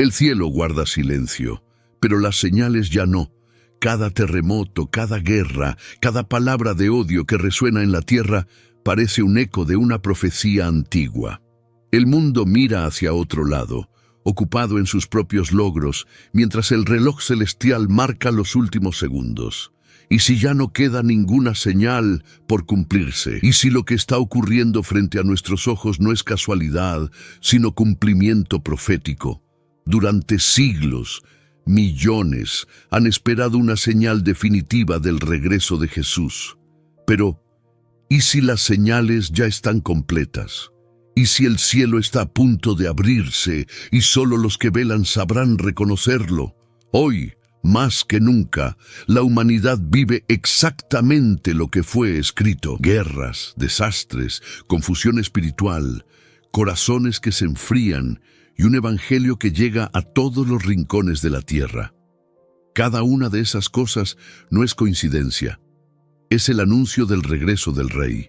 El cielo guarda silencio, pero las señales ya no. Cada terremoto, cada guerra, cada palabra de odio que resuena en la tierra parece un eco de una profecía antigua. El mundo mira hacia otro lado, ocupado en sus propios logros, mientras el reloj celestial marca los últimos segundos. ¿Y si ya no queda ninguna señal por cumplirse? ¿Y si lo que está ocurriendo frente a nuestros ojos no es casualidad, sino cumplimiento profético? Durante siglos, millones han esperado una señal definitiva del regreso de Jesús. Pero, ¿y si las señales ya están completas? ¿Y si el cielo está a punto de abrirse y solo los que velan sabrán reconocerlo? Hoy, más que nunca, la humanidad vive exactamente lo que fue escrito. Guerras, desastres, confusión espiritual, corazones que se enfrían y un evangelio que llega a todos los rincones de la tierra. Cada una de esas cosas no es coincidencia. Es el anuncio del regreso del Rey.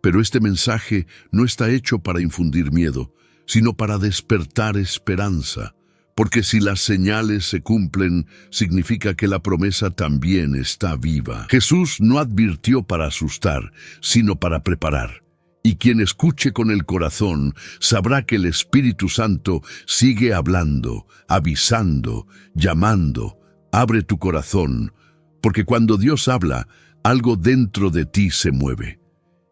Pero este mensaje no está hecho para infundir miedo, sino para despertar esperanza. Porque si las señales se cumplen, significa que la promesa también está viva. Jesús no advirtió para asustar, sino para preparar. Y quien escuche con el corazón sabrá que el Espíritu Santo sigue hablando, avisando, llamando. Abre tu corazón, porque cuando Dios habla, algo dentro de ti se mueve.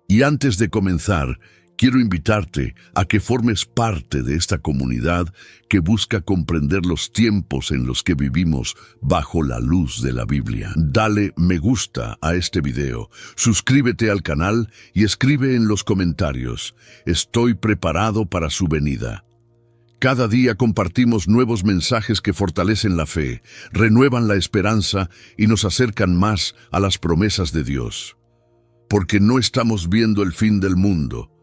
Y antes de comenzar, quiero invitarte a que formes parte de esta comunidad que busca comprender los tiempos en los que vivimos bajo la luz de la Biblia. Dale me gusta a este video, suscríbete al canal y escribe en los comentarios: estoy preparado para su venida. Cada día compartimos nuevos mensajes que fortalecen la fe, renuevan la esperanza y nos acercan más a las promesas de Dios. Porque no estamos viendo el fin del mundo,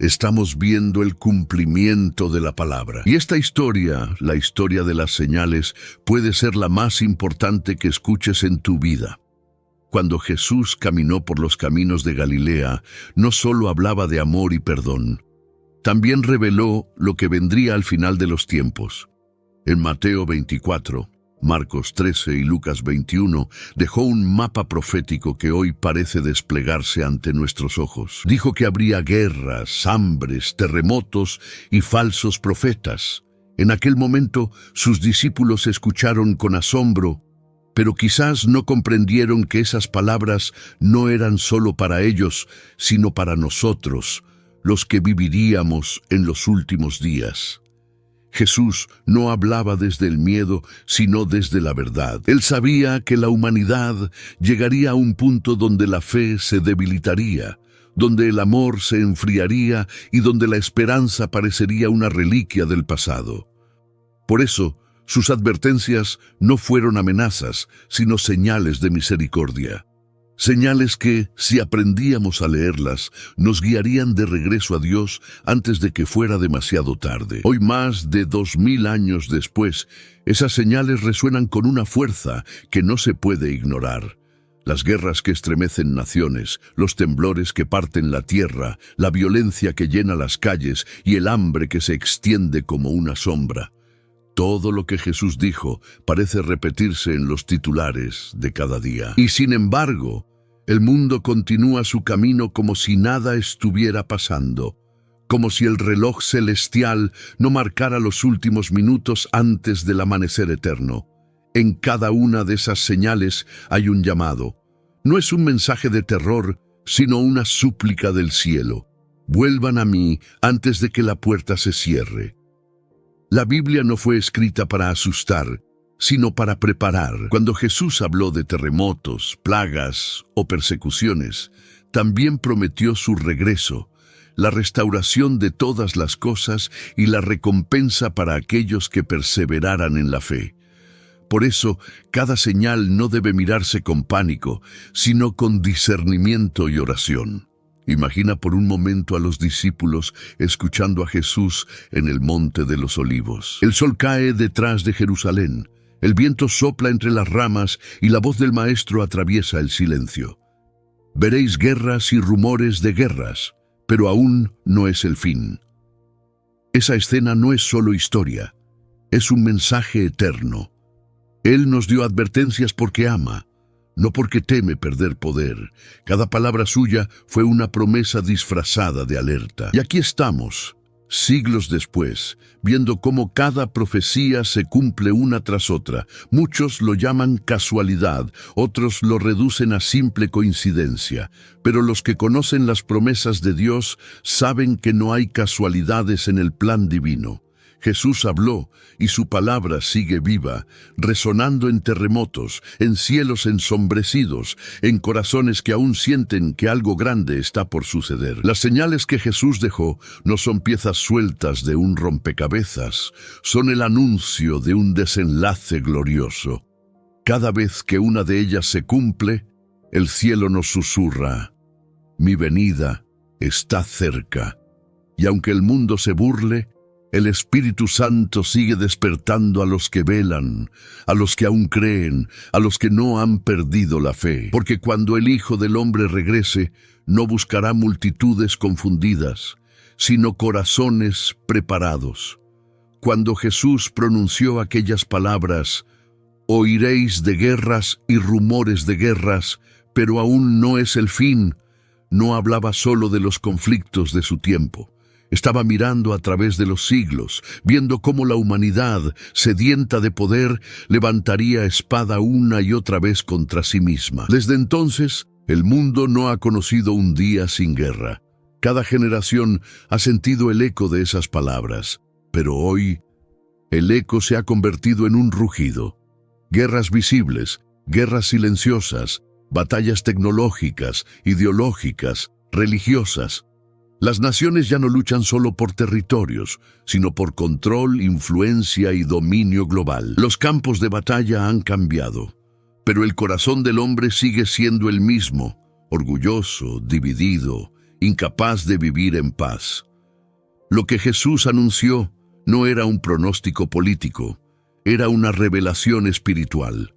estamos viendo el cumplimiento de la palabra. Y esta historia, la historia de las señales, puede ser la más importante que escuches en tu vida. Cuando Jesús caminó por los caminos de Galilea, no solo hablaba de amor y perdón, también reveló lo que vendría al final de los tiempos. En Mateo 24, Marcos 13 y Lucas 21, dejó un mapa profético que hoy parece desplegarse ante nuestros ojos. Dijo que habría guerras, hambres, terremotos y falsos profetas. En aquel momento, sus discípulos escucharon con asombro, pero quizás no comprendieron que esas palabras no eran solo para ellos, sino para nosotros, los que viviríamos en los últimos días. Jesús no hablaba desde el miedo, sino desde la verdad. Él sabía que la humanidad llegaría a un punto donde la fe se debilitaría, donde el amor se enfriaría y donde la esperanza parecería una reliquia del pasado. Por eso, sus advertencias no fueron amenazas, sino señales de misericordia. Señales que, si aprendíamos a leerlas, nos guiarían de regreso a Dios antes de que fuera demasiado tarde. Hoy, más de 2000 años después, esas señales resuenan con una fuerza que no se puede ignorar. Las guerras que estremecen naciones, los temblores que parten la tierra, la violencia que llena las calles y el hambre que se extiende como una sombra. Todo lo que Jesús dijo parece repetirse en los titulares de cada día. Y sin embargo, el mundo continúa su camino como si nada estuviera pasando, como si el reloj celestial no marcara los últimos minutos antes del amanecer eterno. En cada una de esas señales hay un llamado. No es un mensaje de terror, sino una súplica del cielo. Vuelvan a mí antes de que la puerta se cierre. La Biblia no fue escrita para asustar, sino para preparar. Cuando Jesús habló de terremotos, plagas o persecuciones, también prometió su regreso, la restauración de todas las cosas y la recompensa para aquellos que perseveraran en la fe. Por eso, cada señal no debe mirarse con pánico, sino con discernimiento y oración. Imagina por un momento a los discípulos escuchando a Jesús en el Monte de los Olivos. El sol cae detrás de Jerusalén, el viento sopla entre las ramas y la voz del Maestro atraviesa el silencio. Veréis guerras y rumores de guerras, pero aún no es el fin. Esa escena no es solo historia, Es un mensaje eterno. Él nos dio advertencias porque ama, no porque teme perder poder. Cada palabra suya fue una promesa disfrazada de alerta. Y aquí estamos, siglos después, viendo cómo cada profecía se cumple una tras otra. Muchos lo llaman casualidad, otros lo reducen a simple coincidencia. Pero los que conocen las promesas de Dios saben que no hay casualidades en el plan divino. Jesús habló y su palabra sigue viva, resonando en terremotos, en cielos ensombrecidos, en corazones que aún sienten que algo grande está por suceder. Las señales que Jesús dejó no son piezas sueltas de un rompecabezas, son el anuncio de un desenlace glorioso. Cada vez que una de ellas se cumple, el cielo nos susurra: mi venida está cerca. Y aunque el mundo se burle, el Espíritu Santo sigue despertando a los que velan, a los que aún creen, a los que no han perdido la fe. Porque cuando el Hijo del Hombre regrese, no buscará multitudes confundidas, sino corazones preparados. Cuando Jesús pronunció aquellas palabras: oiréis de guerras y rumores de guerras, pero aún no es el fin, no hablaba solo de los conflictos de su tiempo. Estaba mirando a través de los siglos, viendo cómo la humanidad, sedienta de poder, levantaría espada una y otra vez contra sí misma. Desde entonces, el mundo no ha conocido un día sin guerra. Cada generación ha sentido el eco de esas palabras, pero hoy el eco se ha convertido en un rugido. Guerras visibles, guerras silenciosas, batallas tecnológicas, ideológicas, religiosas. Las naciones ya no luchan solo por territorios, sino por control, influencia y dominio global. Los campos de batalla han cambiado, pero el corazón del hombre sigue siendo el mismo, orgulloso, dividido, incapaz de vivir en paz. Lo que Jesús anunció no era un pronóstico político, era una revelación espiritual.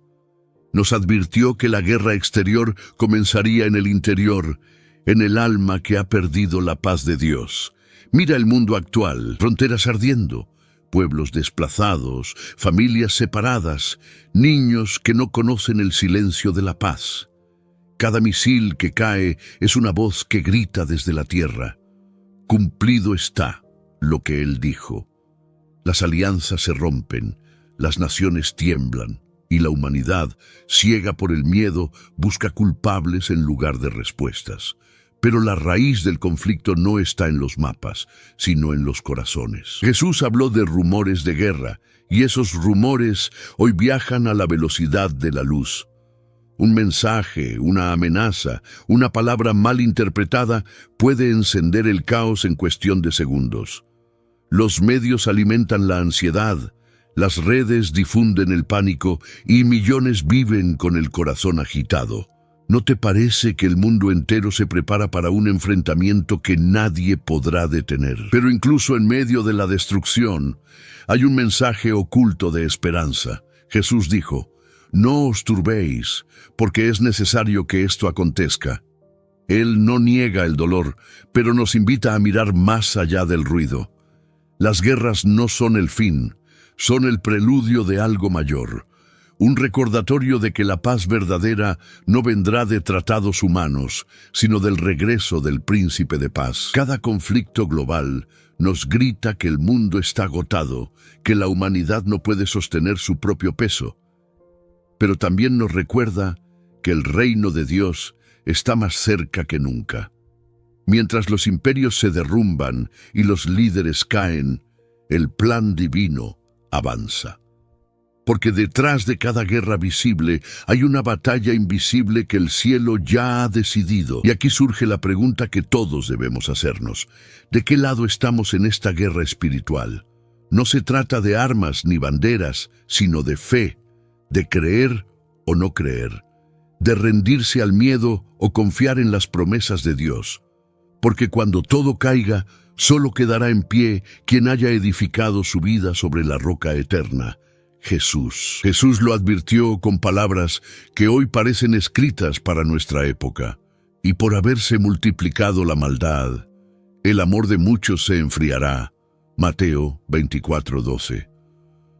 Nos advirtió que la guerra exterior comenzaría en el interior, en el alma que ha perdido la paz de Dios. Mira el mundo actual, fronteras ardiendo, pueblos desplazados, familias separadas, niños que no conocen el silencio de la paz. Cada misil que cae es una voz que grita desde la tierra: cumplido está lo que Él dijo. Las alianzas se rompen, las naciones tiemblan, y la humanidad, ciega por el miedo, busca culpables en lugar de respuestas. Pero la raíz del conflicto no está en los mapas, sino en los corazones. Jesús habló de rumores de guerra, y esos rumores hoy viajan a la velocidad de la luz. Un mensaje, una amenaza, una palabra mal interpretada puede encender el caos en cuestión de segundos. Los medios alimentan la ansiedad, las redes difunden el pánico y millones viven con el corazón agitado. ¿No te parece que el mundo entero se prepara para un enfrentamiento que nadie podrá detener? Pero incluso en medio de la destrucción, hay un mensaje oculto de esperanza. Jesús dijo: no os turbéis, porque es necesario que esto acontezca. Él no niega el dolor, pero nos invita a mirar más allá del ruido. Las guerras no son el fin, son el preludio de algo mayor. Un recordatorio de que la paz verdadera no vendrá de tratados humanos, sino del regreso del príncipe de paz. Cada conflicto global nos grita que el mundo está agotado, que la humanidad no puede sostener su propio peso. Pero también nos recuerda que el reino de Dios está más cerca que nunca. Mientras los imperios se derrumban y los líderes caen, el plan divino avanza. Porque detrás de cada guerra visible hay una batalla invisible que el cielo ya ha decidido. Y aquí surge la pregunta que todos debemos hacernos: ¿de qué lado estamos en esta guerra espiritual? No se trata de armas ni banderas, sino de fe, de creer o no creer, de rendirse al miedo o confiar en las promesas de Dios. Porque cuando todo caiga, solo quedará en pie quien haya edificado su vida sobre la roca eterna: Jesús. Jesús lo advirtió con palabras que hoy parecen escritas para nuestra época. Y por haberse multiplicado la maldad, el amor de muchos se enfriará. Mateo 24:12.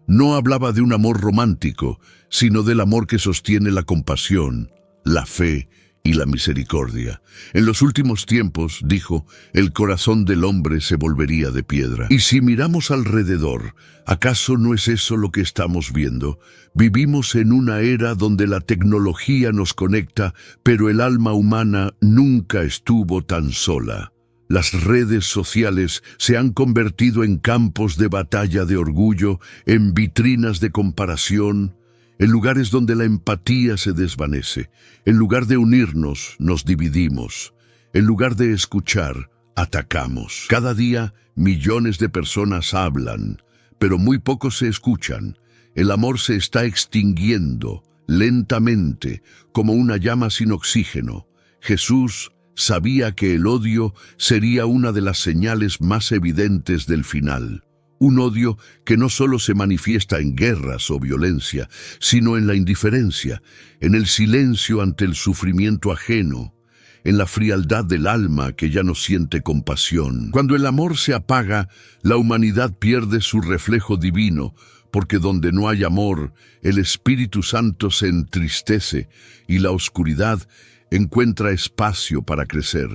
No hablaba de un amor romántico, sino del amor que sostiene la compasión, la fe y la misericordia. En los últimos tiempos, dijo, el corazón del hombre se volvería de piedra. Y si miramos alrededor, ¿acaso no es eso lo que estamos viendo? Vivimos en una era donde la tecnología nos conecta, pero el alma humana nunca estuvo tan sola. Las redes sociales se han convertido en campos de batalla de orgullo, en vitrinas de comparación, en lugares donde la empatía se desvanece. En lugar de unirnos, nos dividimos. En lugar de escuchar, atacamos. Cada día, millones de personas hablan, pero muy pocos se escuchan. El amor se está extinguiendo, lentamente, como una llama sin oxígeno. Jesús sabía que el odio sería una de las señales más evidentes del final. Un odio que no solo se manifiesta en guerras o violencia, sino en la indiferencia, en el silencio ante el sufrimiento ajeno, en la frialdad del alma que ya no siente compasión. Cuando el amor se apaga, la humanidad pierde su reflejo divino, porque donde no hay amor, el Espíritu Santo se entristece y la oscuridad encuentra espacio para crecer.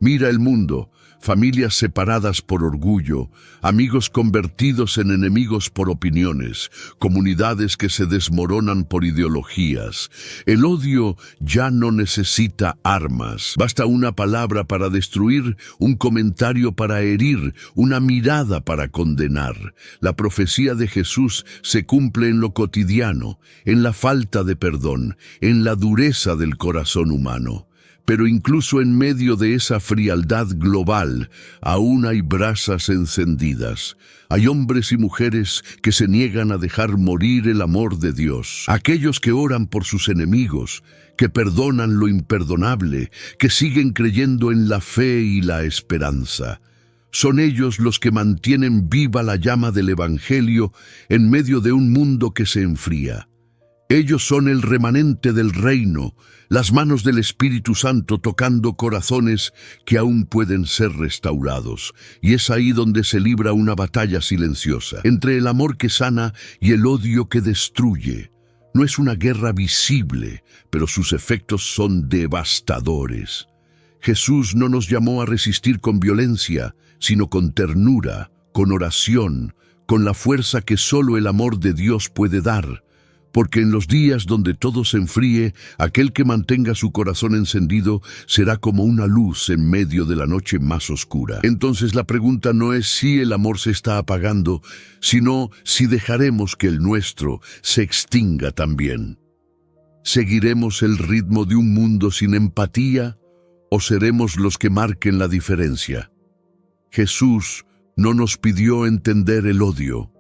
Mira el mundo, familias separadas por orgullo, amigos convertidos en enemigos por opiniones, comunidades que se desmoronan por ideologías. El odio ya no necesita armas. Basta una palabra para destruir, un comentario para herir, una mirada para condenar. La profecía de Jesús se cumple en lo cotidiano, en la falta de perdón, en la dureza del corazón humano. Pero incluso en medio de esa frialdad global, aún hay brasas encendidas. Hay hombres y mujeres que se niegan a dejar morir el amor de Dios. Aquellos que oran por sus enemigos, que perdonan lo imperdonable, que siguen creyendo en la fe y la esperanza. Son ellos los que mantienen viva la llama del Evangelio en medio de un mundo que se enfría. Ellos son el remanente del reino, las manos del Espíritu Santo tocando corazones que aún pueden ser restaurados. Y es ahí donde se libra una batalla silenciosa, entre el amor que sana y el odio que destruye. No es una guerra visible, pero sus efectos son devastadores. Jesús no nos llamó a resistir con violencia, sino con ternura, con oración, con la fuerza que solo el amor de Dios puede dar. Porque en los días donde todo se enfríe, aquel que mantenga su corazón encendido será como una luz en medio de la noche más oscura. Entonces la pregunta no es si el amor se está apagando, sino si dejaremos que el nuestro se extinga también. ¿Seguiremos el ritmo de un mundo sin empatía o seremos los que marquen la diferencia? Jesús no nos pidió entender el odio,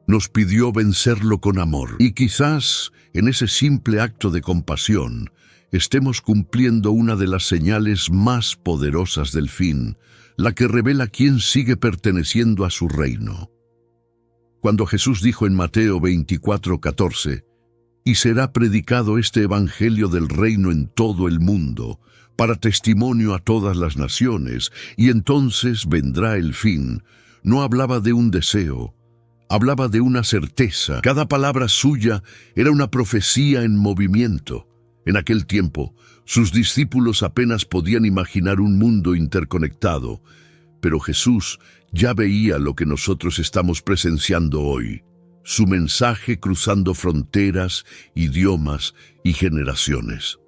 nos pidió vencerlo con amor. Y quizás, en ese simple acto de compasión, estemos cumpliendo una de las señales más poderosas del fin, la que revela quién sigue perteneciendo a su reino. Cuando Jesús dijo en Mateo 24:14, «Y será predicado este evangelio del reino en todo el mundo, para testimonio a todas las naciones, y entonces vendrá el fin», no hablaba de un deseo, hablaba de una certeza. Cada palabra suya era una profecía en movimiento. En aquel tiempo, sus discípulos apenas podían imaginar un mundo interconectado, pero Jesús ya veía lo que nosotros estamos presenciando hoy. Su mensaje cruzando fronteras, idiomas y generaciones.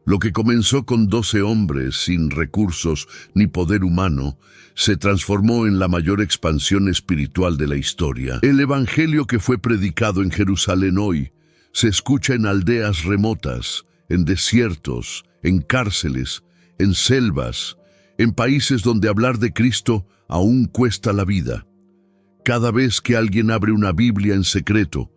Lo que comenzó con 12 hombres sin recursos ni poder humano, se transformó en la mayor expansión espiritual de la historia. El evangelio que fue predicado en Jerusalén hoy se escucha en aldeas remotas, en desiertos, en cárceles, en selvas, en países donde hablar de Cristo aún cuesta la vida. Cada vez que alguien abre una Biblia en secreto,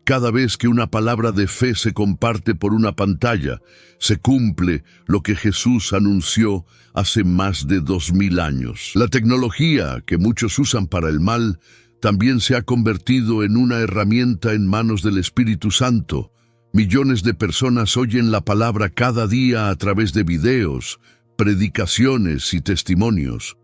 cada vez que una palabra de fe se comparte por una pantalla, se cumple lo que Jesús anunció hace más de 2000 años. La tecnología, que muchos usan para el mal, también se ha convertido en una herramienta en manos del Espíritu Santo. Millones de personas oyen la palabra cada día a través de videos, predicaciones y testimonios.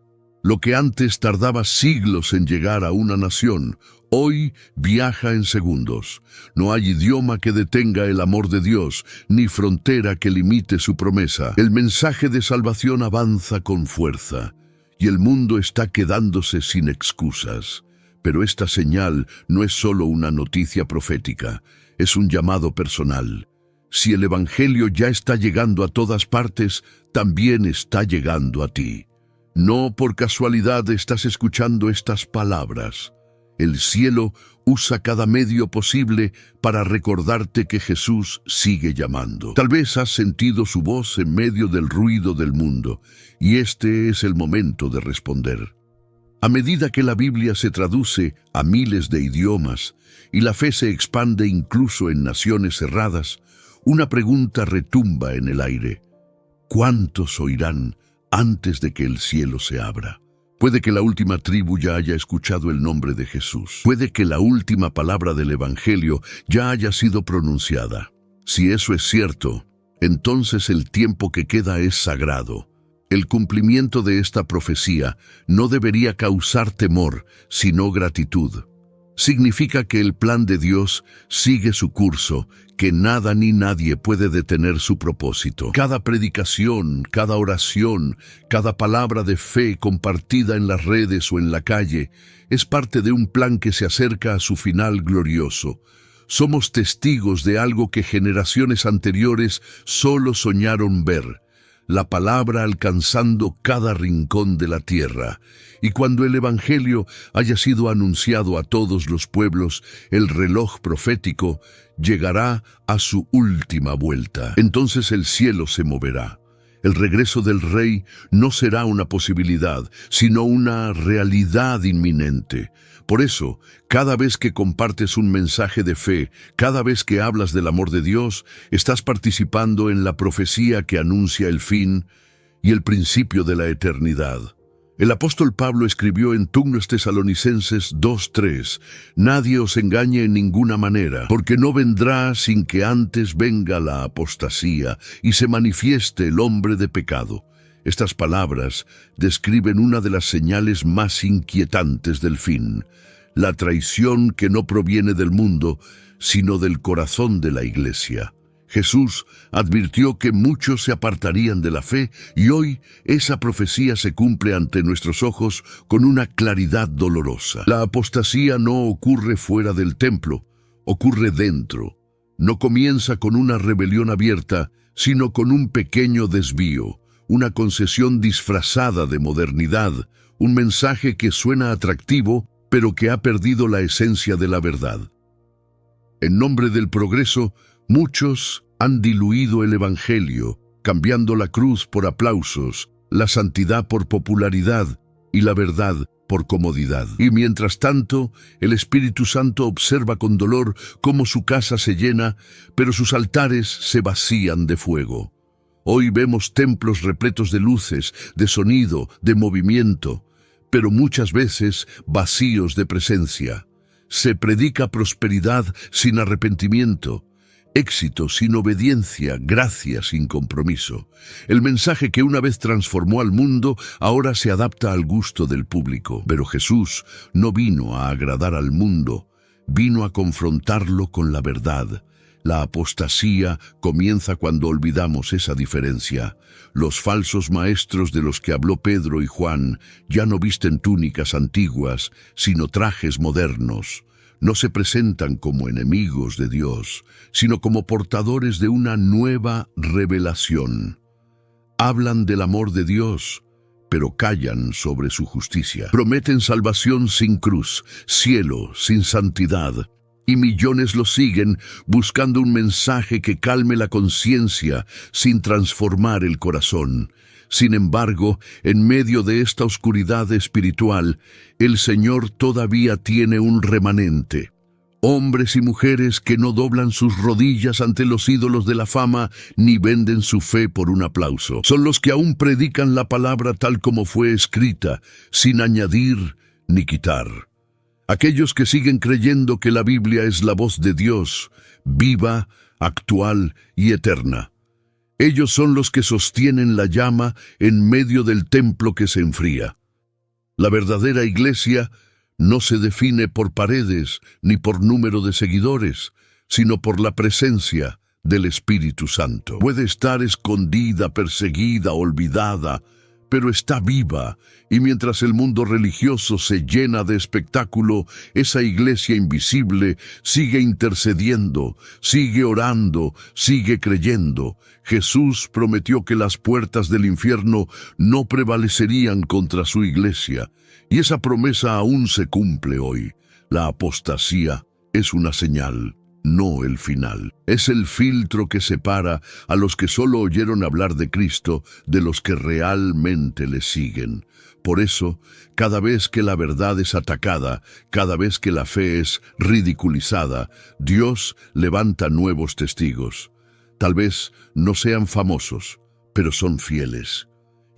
Lo que antes tardaba siglos en llegar a una nación, hoy viaja en segundos. No hay idioma que detenga el amor de Dios, ni frontera que limite su promesa. El mensaje de salvación avanza con fuerza, y el mundo está quedándose sin excusas. Pero esta señal no es solo una noticia profética, es un llamado personal. Si el Evangelio ya está llegando a todas partes, también está llegando a ti. No por casualidad estás escuchando estas palabras. El cielo usa cada medio posible para recordarte que Jesús sigue llamando. Tal vez has sentido su voz en medio del ruido del mundo, y este es el momento de responder. A medida que la Biblia se traduce a miles de idiomas y la fe se expande incluso en naciones cerradas, una pregunta retumba en el aire. ¿Cuántos oirán antes de que el cielo se abra? Puede que la última tribu ya haya escuchado el nombre de Jesús. Puede que la última palabra del Evangelio ya haya sido pronunciada. Si eso es cierto, entonces el tiempo que queda es sagrado. El cumplimiento de esta profecía no debería causar temor, sino gratitud. Significa que el plan de Dios sigue su curso, que nada ni nadie puede detener su propósito. Cada predicación, cada oración, cada palabra de fe compartida en las redes o en la calle es parte de un plan que se acerca a su final glorioso. Somos testigos de algo que generaciones anteriores solo soñaron ver. La palabra alcanzando cada rincón de la tierra. Y cuando el Evangelio haya sido anunciado a todos los pueblos, el reloj profético llegará a su última vuelta. Entonces el cielo se moverá. El regreso del Rey no será una posibilidad, sino una realidad inminente. Por eso, cada vez que compartes un mensaje de fe, cada vez que hablas del amor de Dios, estás participando en la profecía que anuncia el fin y el principio de la eternidad. El apóstol Pablo escribió en Tesalonicenses 2:3, «Nadie os engañe en ninguna manera, porque no vendrá sin que antes venga la apostasía y se manifieste el hombre de pecado». Estas palabras describen una de las señales más inquietantes del fin, la traición que no proviene del mundo, sino del corazón de la Iglesia. Jesús advirtió que muchos se apartarían de la fe y hoy esa profecía se cumple ante nuestros ojos con una claridad dolorosa. La apostasía no ocurre fuera del templo, ocurre dentro. No comienza con una rebelión abierta, sino con un pequeño desvío, una concesión disfrazada de modernidad, un mensaje que suena atractivo, pero que ha perdido la esencia de la verdad. En nombre del progreso, muchos han diluido el Evangelio, cambiando la cruz por aplausos, la santidad por popularidad y la verdad por comodidad. Y mientras tanto, el Espíritu Santo observa con dolor cómo su casa se llena, pero sus altares se vacían de fuego. Hoy vemos templos repletos de luces, de sonido, de movimiento, pero muchas veces vacíos de presencia. Se predica prosperidad sin arrepentimiento, éxito sin obediencia, gracia sin compromiso. El mensaje que una vez transformó al mundo ahora se adapta al gusto del público. Pero Jesús no vino a agradar al mundo, vino a confrontarlo con la verdad. La apostasía comienza cuando olvidamos esa diferencia. Los falsos maestros de los que habló Pedro y Juan ya no visten túnicas antiguas, sino trajes modernos. No se presentan como enemigos de Dios, sino como portadores de una nueva revelación. Hablan del amor de Dios, pero callan sobre su justicia. Prometen salvación sin cruz, cielo sin santidad, y millones lo siguen buscando un mensaje que calme la conciencia sin transformar el corazón. Sin embargo, en medio de esta oscuridad espiritual, el Señor todavía tiene un remanente. Hombres y mujeres que no doblan sus rodillas ante los ídolos de la fama ni venden su fe por un aplauso. Son los que aún predican la palabra tal como fue escrita, sin añadir ni quitar. Aquellos que siguen creyendo que la Biblia es la voz de Dios, viva, actual y eterna. Ellos son los que sostienen la llama en medio del templo que se enfría. La verdadera iglesia no se define por paredes ni por número de seguidores, sino por la presencia del Espíritu Santo. Puede estar escondida, perseguida, olvidada, pero está viva, y mientras el mundo religioso se llena de espectáculo, esa iglesia invisible sigue intercediendo, sigue orando, sigue creyendo. Jesús prometió que las puertas del infierno no prevalecerían contra su iglesia, y esa promesa aún se cumple hoy. La apostasía es una señal, no el final. Es el filtro que separa a los que solo oyeron hablar de Cristo de los que realmente le siguen. Por eso, cada vez que la verdad es atacada, cada vez que la fe es ridiculizada, Dios levanta nuevos testigos. Tal vez no sean famosos, pero son fieles.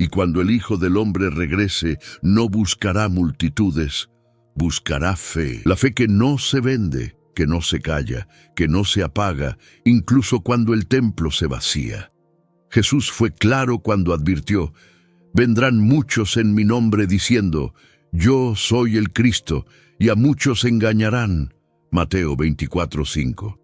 Y cuando el Hijo del Hombre regrese, no buscará multitudes, buscará fe. La fe que no se vende, que no se calla, que no se apaga, incluso cuando el templo se vacía. Jesús fue claro cuando advirtió: vendrán muchos en mi nombre diciendo, yo soy el Cristo, y a muchos engañarán. Mateo 24:5.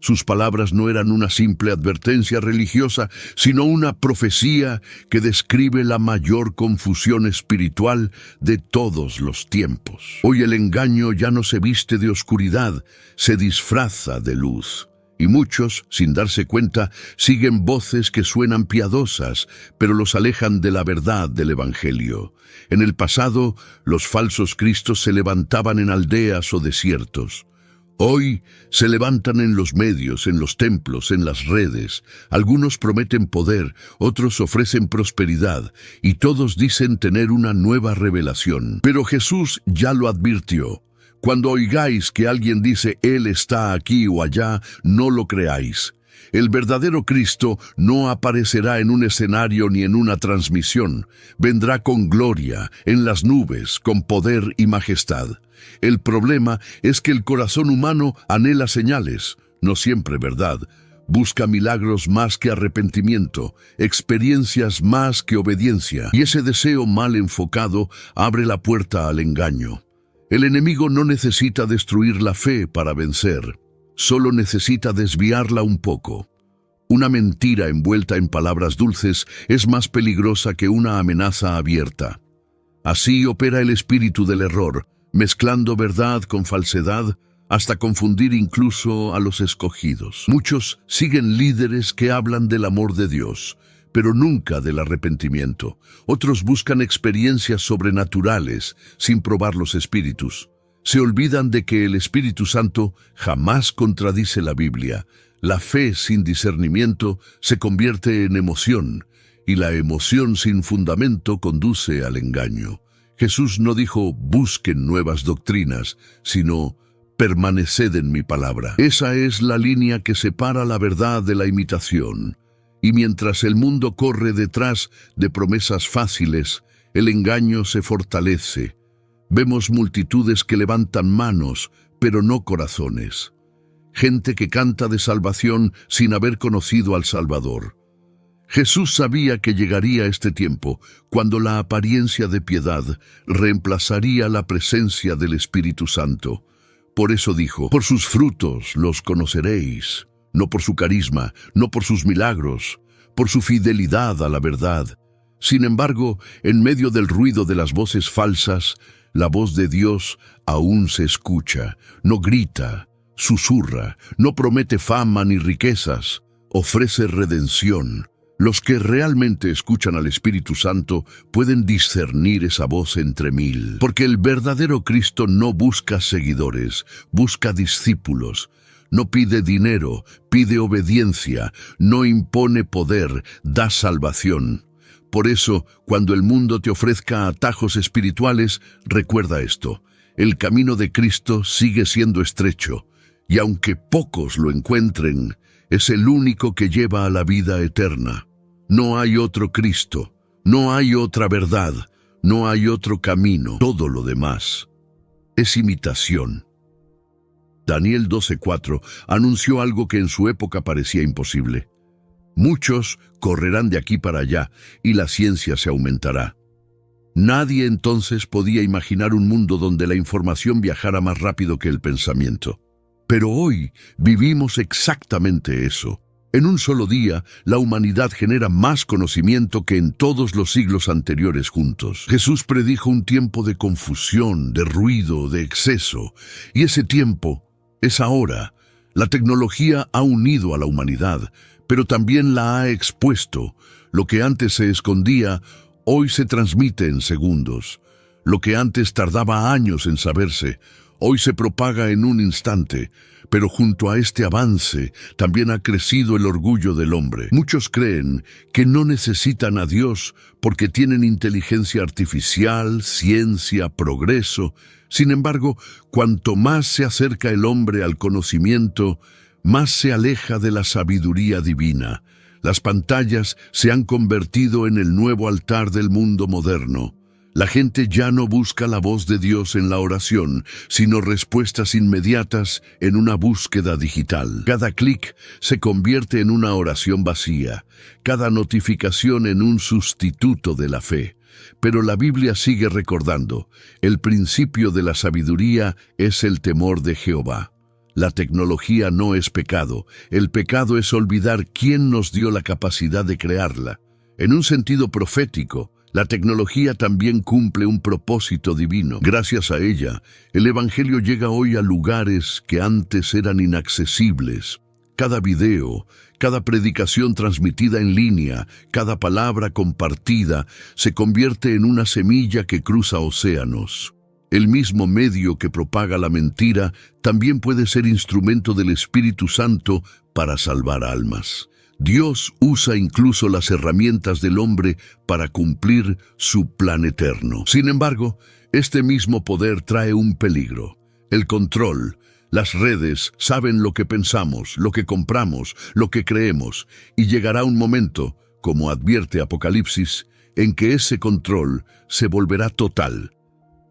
Sus palabras no eran una simple advertencia religiosa, sino una profecía que describe la mayor confusión espiritual de todos los tiempos. Hoy el engaño ya no se viste de oscuridad, se disfraza de luz. Y muchos, sin darse cuenta, siguen voces que suenan piadosas, pero los alejan de la verdad del Evangelio. En el pasado, los falsos cristos se levantaban en aldeas o desiertos. Hoy se levantan en los medios, en los templos, en las redes. Algunos prometen poder, otros ofrecen prosperidad, y todos dicen tener una nueva revelación. Pero Jesús ya lo advirtió. Cuando oigáis que alguien dice, Él está aquí o allá, no lo creáis. El verdadero Cristo no aparecerá en un escenario ni en una transmisión. Vendrá con gloria, en las nubes, con poder y majestad. El problema es que el corazón humano anhela señales, no siempre verdad. Busca milagros más que arrepentimiento, experiencias más que obediencia, y ese deseo mal enfocado abre la puerta al engaño. El enemigo no necesita destruir la fe para vencer, solo necesita desviarla un poco. Una mentira envuelta en palabras dulces es más peligrosa que una amenaza abierta. Así opera el espíritu del error, mezclando verdad con falsedad, hasta confundir incluso a los escogidos. Muchos siguen líderes que hablan del amor de Dios, pero nunca del arrepentimiento. Otros buscan experiencias sobrenaturales sin probar los espíritus. Se olvidan de que el Espíritu Santo jamás contradice la Biblia. La fe sin discernimiento se convierte en emoción, y la emoción sin fundamento conduce al engaño. Jesús no dijo, busquen nuevas doctrinas, sino, permaneced en mi palabra. Esa es la línea que separa la verdad de la imitación. Y mientras el mundo corre detrás de promesas fáciles, el engaño se fortalece. Vemos multitudes que levantan manos, pero no corazones. Gente que canta de salvación sin haber conocido al Salvador. Jesús sabía que llegaría este tiempo, cuando la apariencia de piedad reemplazaría la presencia del Espíritu Santo. Por eso dijo, por sus frutos los conoceréis, no por su carisma, no por sus milagros, por su fidelidad a la verdad. Sin embargo, en medio del ruido de las voces falsas, la voz de Dios aún se escucha, no grita, susurra, no promete fama ni riquezas, ofrece redención. Los que realmente escuchan al Espíritu Santo pueden discernir esa voz entre mil, porque el verdadero Cristo no busca seguidores, busca discípulos. No pide dinero, pide obediencia, no impone poder, da salvación. Por eso, cuando el mundo te ofrezca atajos espirituales, recuerda esto: el camino de Cristo sigue siendo estrecho, y aunque pocos lo encuentren, es el único que lleva a la vida eterna. No hay otro Cristo, no hay otra verdad, no hay otro camino. Todo lo demás es imitación. Daniel 12:4 anunció algo que en su época parecía imposible. Muchos correrán de aquí para allá y la ciencia se aumentará. Nadie entonces podía imaginar un mundo donde la información viajara más rápido que el pensamiento. Pero hoy vivimos exactamente eso. En un solo día, la humanidad genera más conocimiento que en todos los siglos anteriores juntos. Jesús predijo un tiempo de confusión, de ruido, de exceso. Y ese tiempo es ahora. La tecnología ha unido a la humanidad, pero también la ha expuesto. Lo que antes se escondía, hoy se transmite en segundos. Lo que antes tardaba años en saberse, hoy se propaga en un instante. Pero junto a este avance también ha crecido el orgullo del hombre. Muchos creen que no necesitan a Dios porque tienen inteligencia artificial, ciencia, progreso. Sin embargo, cuanto más se acerca el hombre al conocimiento, más se aleja de la sabiduría divina. Las pantallas se han convertido en el nuevo altar del mundo moderno. La gente ya no busca la voz de Dios en la oración, sino respuestas inmediatas en una búsqueda digital. Cada clic se convierte en una oración vacía, cada notificación en un sustituto de la fe. Pero la Biblia sigue recordando, el principio de la sabiduría es el temor de Jehová. La tecnología no es pecado, el pecado es olvidar quién nos dio la capacidad de crearla. En un sentido profético, la tecnología también cumple un propósito divino. Gracias a ella, el Evangelio llega hoy a lugares que antes eran inaccesibles. Cada video, cada predicación transmitida en línea, cada palabra compartida, se convierte en una semilla que cruza océanos. El mismo medio que propaga la mentira también puede ser instrumento del Espíritu Santo para salvar almas. Dios usa incluso las herramientas del hombre para cumplir su plan eterno. Sin embargo, este mismo poder trae un peligro: el control. Las redes saben lo que pensamos, lo que compramos, lo que creemos, y llegará un momento, como advierte Apocalipsis, en que ese control se volverá total.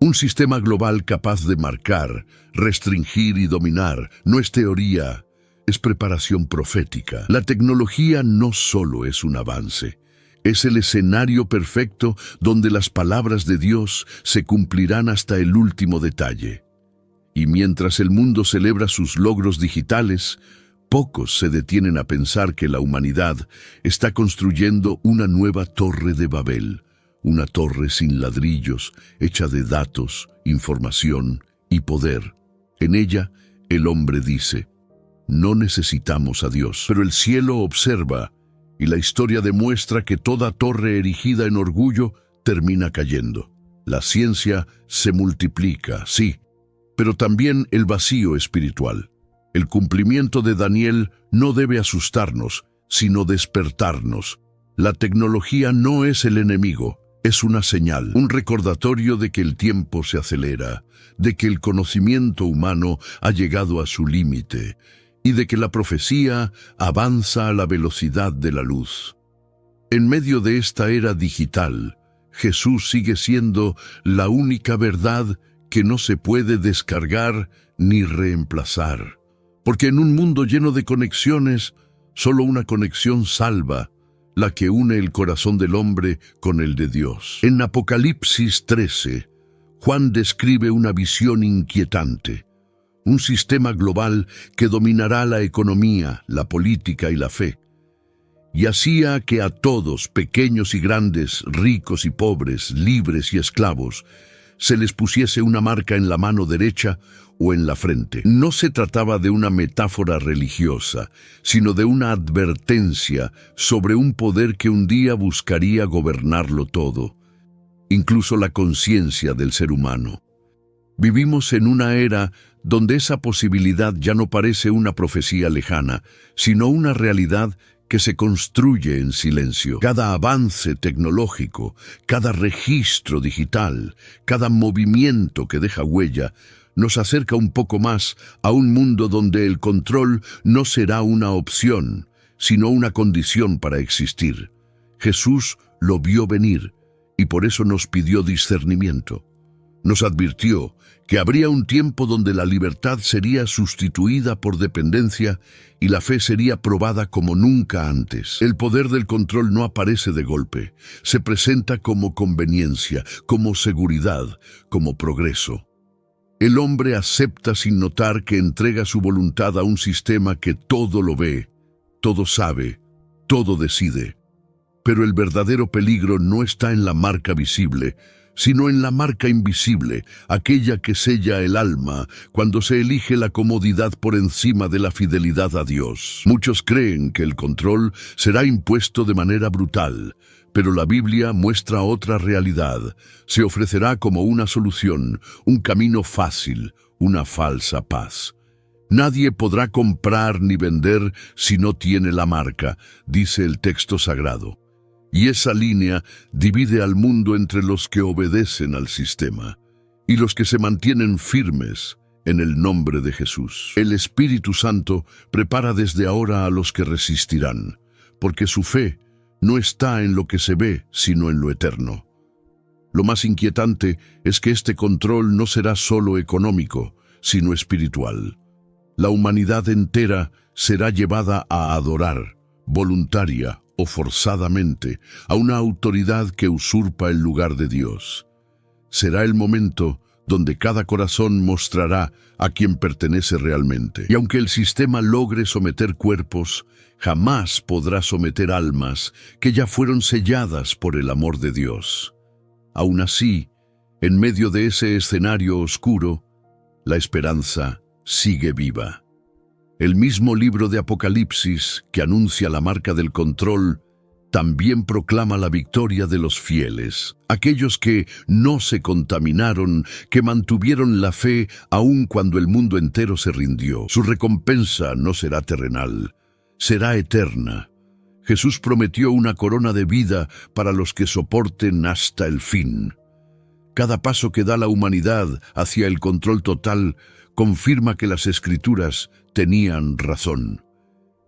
Un sistema global capaz de marcar, restringir y dominar no es teoría, es preparación profética. La tecnología no solo es un avance, es el escenario perfecto donde las palabras de Dios se cumplirán hasta el último detalle. Y mientras el mundo celebra sus logros digitales, pocos se detienen a pensar que la humanidad está construyendo una nueva torre de Babel, una torre sin ladrillos, hecha de datos, información y poder. En ella, el hombre dice: no necesitamos a Dios. Pero el cielo observa, y la historia demuestra que toda torre erigida en orgullo termina cayendo. La ciencia se multiplica, sí, pero también el vacío espiritual. El cumplimiento de Daniel no debe asustarnos, sino despertarnos. La tecnología no es el enemigo, es una señal, un recordatorio de que el tiempo se acelera, de que el conocimiento humano ha llegado a su límite, y de que la profecía avanza a la velocidad de la luz. En medio de esta era digital, Jesús sigue siendo la única verdad que no se puede descargar ni reemplazar. Porque en un mundo lleno de conexiones, solo una conexión salva, la que une el corazón del hombre con el de Dios. En Apocalipsis 13, Juan describe una visión inquietante. Un sistema global que dominará la economía, la política y la fe. Y hacía que a todos, pequeños y grandes, ricos y pobres, libres y esclavos, se les pusiese una marca en la mano derecha o en la frente. No se trataba de una metáfora religiosa, sino de una advertencia sobre un poder que un día buscaría gobernarlo todo, incluso la conciencia del ser humano. Vivimos en una era donde esa posibilidad ya no parece una profecía lejana, sino una realidad que se construye en silencio. Cada avance tecnológico, cada registro digital, cada movimiento que deja huella, nos acerca un poco más a un mundo donde el control no será una opción, sino una condición para existir. Jesús lo vio venir y por eso nos pidió discernimiento. Nos advirtió que habría un tiempo donde la libertad sería sustituida por dependencia y la fe sería probada como nunca antes. El poder del control no aparece de golpe, se presenta como conveniencia, como seguridad, como progreso. El hombre acepta sin notar que entrega su voluntad a un sistema que todo lo ve, todo sabe, todo decide. Pero el verdadero peligro no está en la marca visible, sino en la marca invisible, aquella que sella el alma cuando se elige la comodidad por encima de la fidelidad a Dios. Muchos creen que el control será impuesto de manera brutal, pero la Biblia muestra otra realidad. Se ofrecerá como una solución, un camino fácil, una falsa paz. Nadie podrá comprar ni vender si no tiene la marca, dice el texto sagrado. Y esa línea divide al mundo entre los que obedecen al sistema y los que se mantienen firmes en el nombre de Jesús. El Espíritu Santo prepara desde ahora a los que resistirán, porque su fe no está en lo que se ve, sino en lo eterno. Lo más inquietante es que este control no será solo económico, sino espiritual. La humanidad entera será llevada a adorar, voluntaria o forzadamente, a una autoridad que usurpa el lugar de Dios. Será el momento donde cada corazón mostrará a quien pertenece realmente. Y aunque el sistema logre someter cuerpos, jamás podrá someter almas que ya fueron selladas por el amor de Dios. Aún así, en medio de ese escenario oscuro, la esperanza sigue viva. El mismo libro de Apocalipsis, que anuncia la marca del control, también proclama la victoria de los fieles, aquellos que no se contaminaron, que mantuvieron la fe aun cuando el mundo entero se rindió. Su recompensa no será terrenal, será eterna. Jesús prometió una corona de vida para los que soporten hasta el fin. Cada paso que da la humanidad hacia el control total confirma que las Escrituras tenían razón.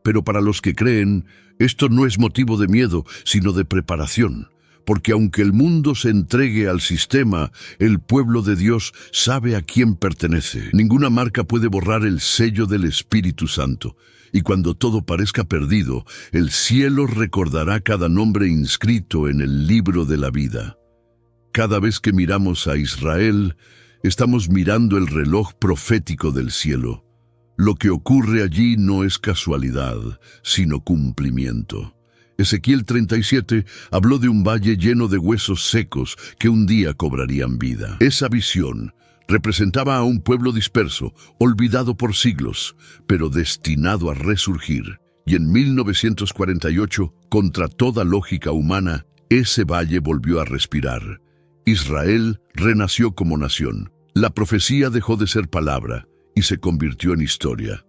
Pero para los que creen, esto no es motivo de miedo, sino de preparación, porque aunque el mundo se entregue al sistema, el pueblo de Dios sabe a quién pertenece. Ninguna marca puede borrar el sello del Espíritu Santo, y cuando todo parezca perdido, el cielo recordará cada nombre inscrito en el libro de la vida. Cada vez que miramos a Israel, estamos mirando el reloj profético del cielo. Lo que ocurre allí no es casualidad, sino cumplimiento. Ezequiel 37 habló de un valle lleno de huesos secos que un día cobrarían vida. Esa visión representaba a un pueblo disperso, olvidado por siglos, pero destinado a resurgir. Y en 1948, contra toda lógica humana, ese valle volvió a respirar. Israel renació como nación. La profecía dejó de ser palabra y se convirtió en historia.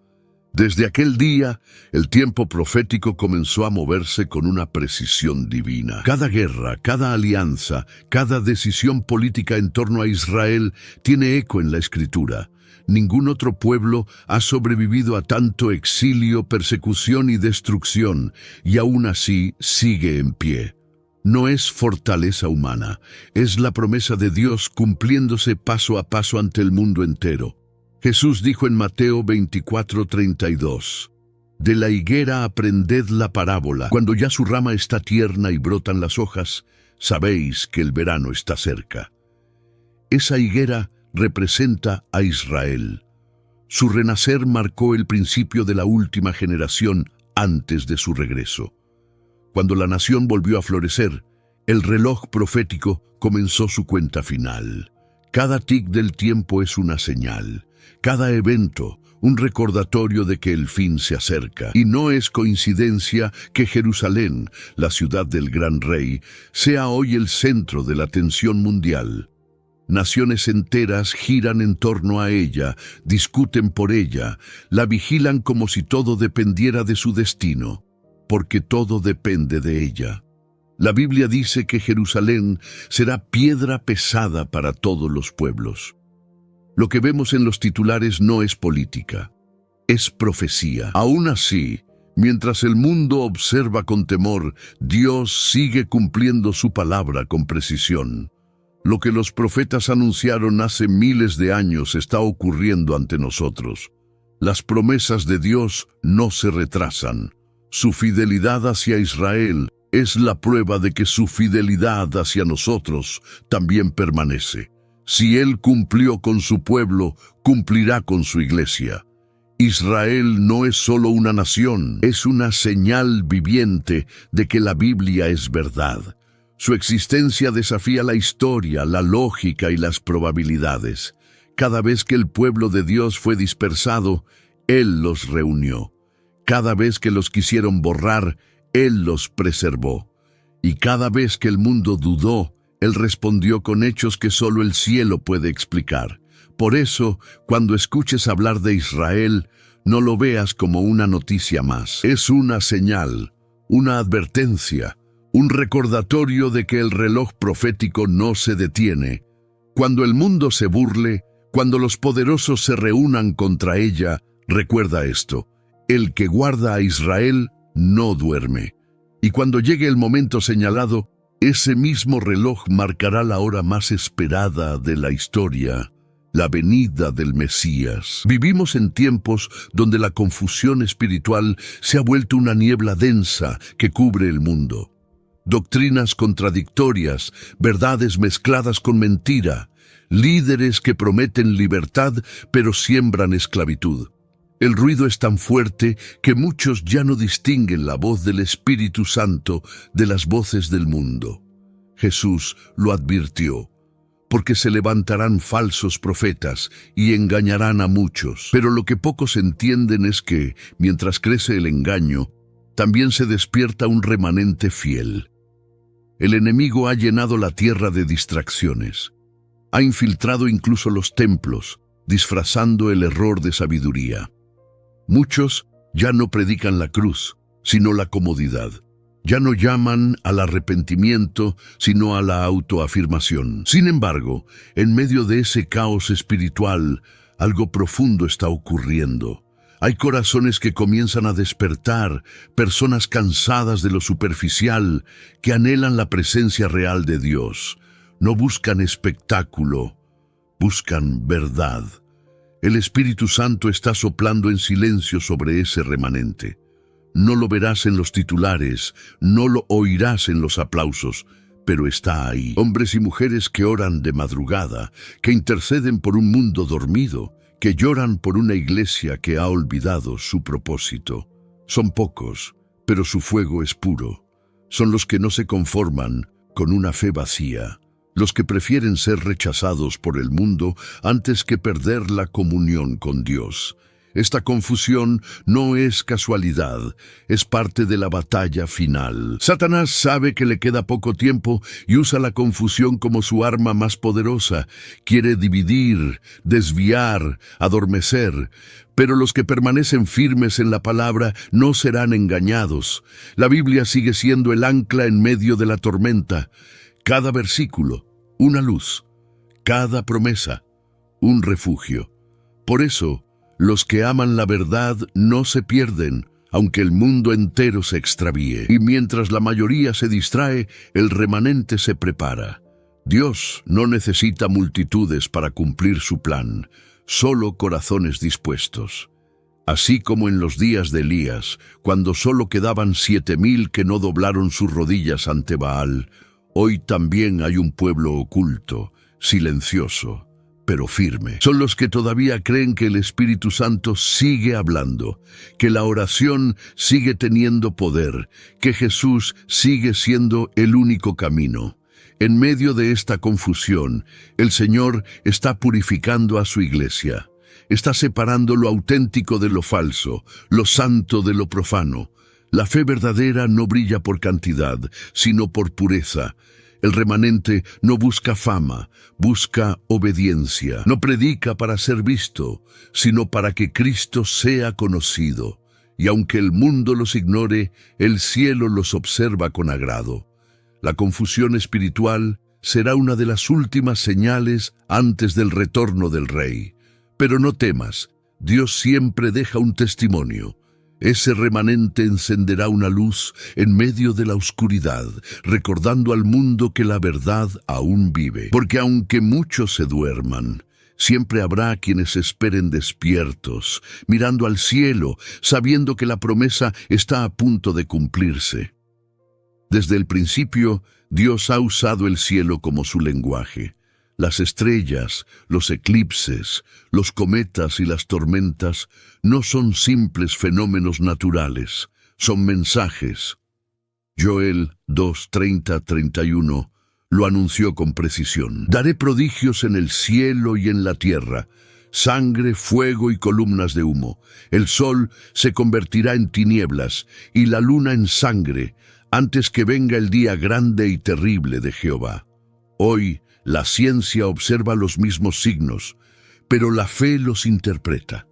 Desde aquel día, el tiempo profético comenzó a moverse con una precisión divina. Cada guerra, cada alianza, cada decisión política en torno a Israel tiene eco en la Escritura. Ningún otro pueblo ha sobrevivido a tanto exilio, persecución y destrucción, y aún así sigue en pie. No es fortaleza humana, es la promesa de Dios cumpliéndose paso a paso ante el mundo entero. Jesús dijo en Mateo 24:32, «De la higuera aprended la parábola. Cuando ya su rama está tierna y brotan las hojas, sabéis que el verano está cerca». Esa higuera representa a Israel. Su renacer marcó el principio de la última generación antes de su regreso. Cuando la nación volvió a florecer, el reloj profético comenzó su cuenta final. Cada tic del tiempo es una señal. Cada evento, un recordatorio de que el fin se acerca. Y no es coincidencia que Jerusalén, la ciudad del gran rey, sea hoy el centro de la atención mundial. Naciones enteras giran en torno a ella, discuten por ella, la vigilan como si todo dependiera de su destino, porque todo depende de ella. La Biblia dice que Jerusalén será piedra pesada para todos los pueblos. Lo que vemos en los titulares no es política, es profecía. Aún así, mientras el mundo observa con temor, Dios sigue cumpliendo su palabra con precisión. Lo que los profetas anunciaron hace miles de años está ocurriendo ante nosotros. Las promesas de Dios no se retrasan. Su fidelidad hacia Israel es la prueba de que su fidelidad hacia nosotros también permanece. Si Él cumplió con su pueblo, cumplirá con su iglesia. Israel no es solo una nación, es una señal viviente de que la Biblia es verdad. Su existencia desafía la historia, la lógica y las probabilidades. Cada vez que el pueblo de Dios fue dispersado, Él los reunió. Cada vez que los quisieron borrar, Él los preservó. Y cada vez que el mundo dudó, Él respondió con hechos que solo el cielo puede explicar. Por eso, cuando escuches hablar de Israel, no lo veas como una noticia más. Es una señal, una advertencia, un recordatorio de que el reloj profético no se detiene. Cuando el mundo se burle, cuando los poderosos se reúnan contra ella, recuerda esto: el que guarda a Israel no duerme. Y cuando llegue el momento señalado, ese mismo reloj marcará la hora más esperada de la historia, la venida del Mesías. Vivimos en tiempos donde la confusión espiritual se ha vuelto una niebla densa que cubre el mundo. Doctrinas contradictorias, verdades mezcladas con mentira, líderes que prometen libertad pero siembran esclavitud. El ruido es tan fuerte que muchos ya no distinguen la voz del Espíritu Santo de las voces del mundo. Jesús lo advirtió: porque se levantarán falsos profetas y engañarán a muchos. Pero lo que pocos entienden es que, mientras crece el engaño, también se despierta un remanente fiel. El enemigo ha llenado la tierra de distracciones. Ha infiltrado incluso los templos, disfrazando el error de sabiduría. Muchos ya no predican la cruz, sino la comodidad. Ya no llaman al arrepentimiento, sino a la autoafirmación. Sin embargo, en medio de ese caos espiritual, algo profundo está ocurriendo. Hay corazones que comienzan a despertar, personas cansadas de lo superficial, que anhelan la presencia real de Dios. No buscan espectáculo, buscan verdad. El Espíritu Santo está soplando en silencio sobre ese remanente. No lo verás en los titulares, no lo oirás en los aplausos, pero está ahí. Hombres y mujeres que oran de madrugada, que interceden por un mundo dormido, que lloran por una iglesia que ha olvidado su propósito. Son pocos, pero su fuego es puro. Son los que no se conforman con una fe vacía, los que prefieren ser rechazados por el mundo antes que perder la comunión con Dios. Esta confusión no es casualidad, es parte de la batalla final. Satanás sabe que le queda poco tiempo y usa la confusión como su arma más poderosa. Quiere dividir, desviar, adormecer. Pero los que permanecen firmes en la palabra no serán engañados. La Biblia sigue siendo el ancla en medio de la tormenta. Cada versículo, una luz. Cada promesa, un refugio. Por eso, los que aman la verdad no se pierden, aunque el mundo entero se extravíe. Y mientras la mayoría se distrae, el remanente se prepara. Dios no necesita multitudes para cumplir su plan, solo corazones dispuestos. Así como en los días de Elías, cuando solo quedaban 7,000 que no doblaron sus rodillas ante Baal, hoy también hay un pueblo oculto, silencioso, pero firme. Son los que todavía creen que el Espíritu Santo sigue hablando, que la oración sigue teniendo poder, que Jesús sigue siendo el único camino. En medio de esta confusión, el Señor está purificando a su iglesia. Está separando lo auténtico de lo falso, lo santo de lo profano. La fe verdadera no brilla por cantidad, sino por pureza. El remanente no busca fama, busca obediencia. No predica para ser visto, sino para que Cristo sea conocido. Y aunque el mundo los ignore, el cielo los observa con agrado. La confusión espiritual será una de las últimas señales antes del retorno del Rey. Pero no temas, Dios siempre deja un testimonio. Ese remanente encenderá una luz en medio de la oscuridad, recordando al mundo que la verdad aún vive. Porque aunque muchos se duerman, siempre habrá quienes esperen despiertos, mirando al cielo, sabiendo que la promesa está a punto de cumplirse. Desde el principio, Dios ha usado el cielo como su lenguaje. Las estrellas, los eclipses, los cometas y las tormentas no son simples fenómenos naturales, son mensajes. Joel 2:30-31 lo anunció con precisión. Daré prodigios en el cielo y en la tierra, sangre, fuego y columnas de humo. El sol se convertirá en tinieblas y la luna en sangre, antes que venga el día grande y terrible de Jehová. Hoy, la ciencia observa los mismos signos, pero la fe los interpreta.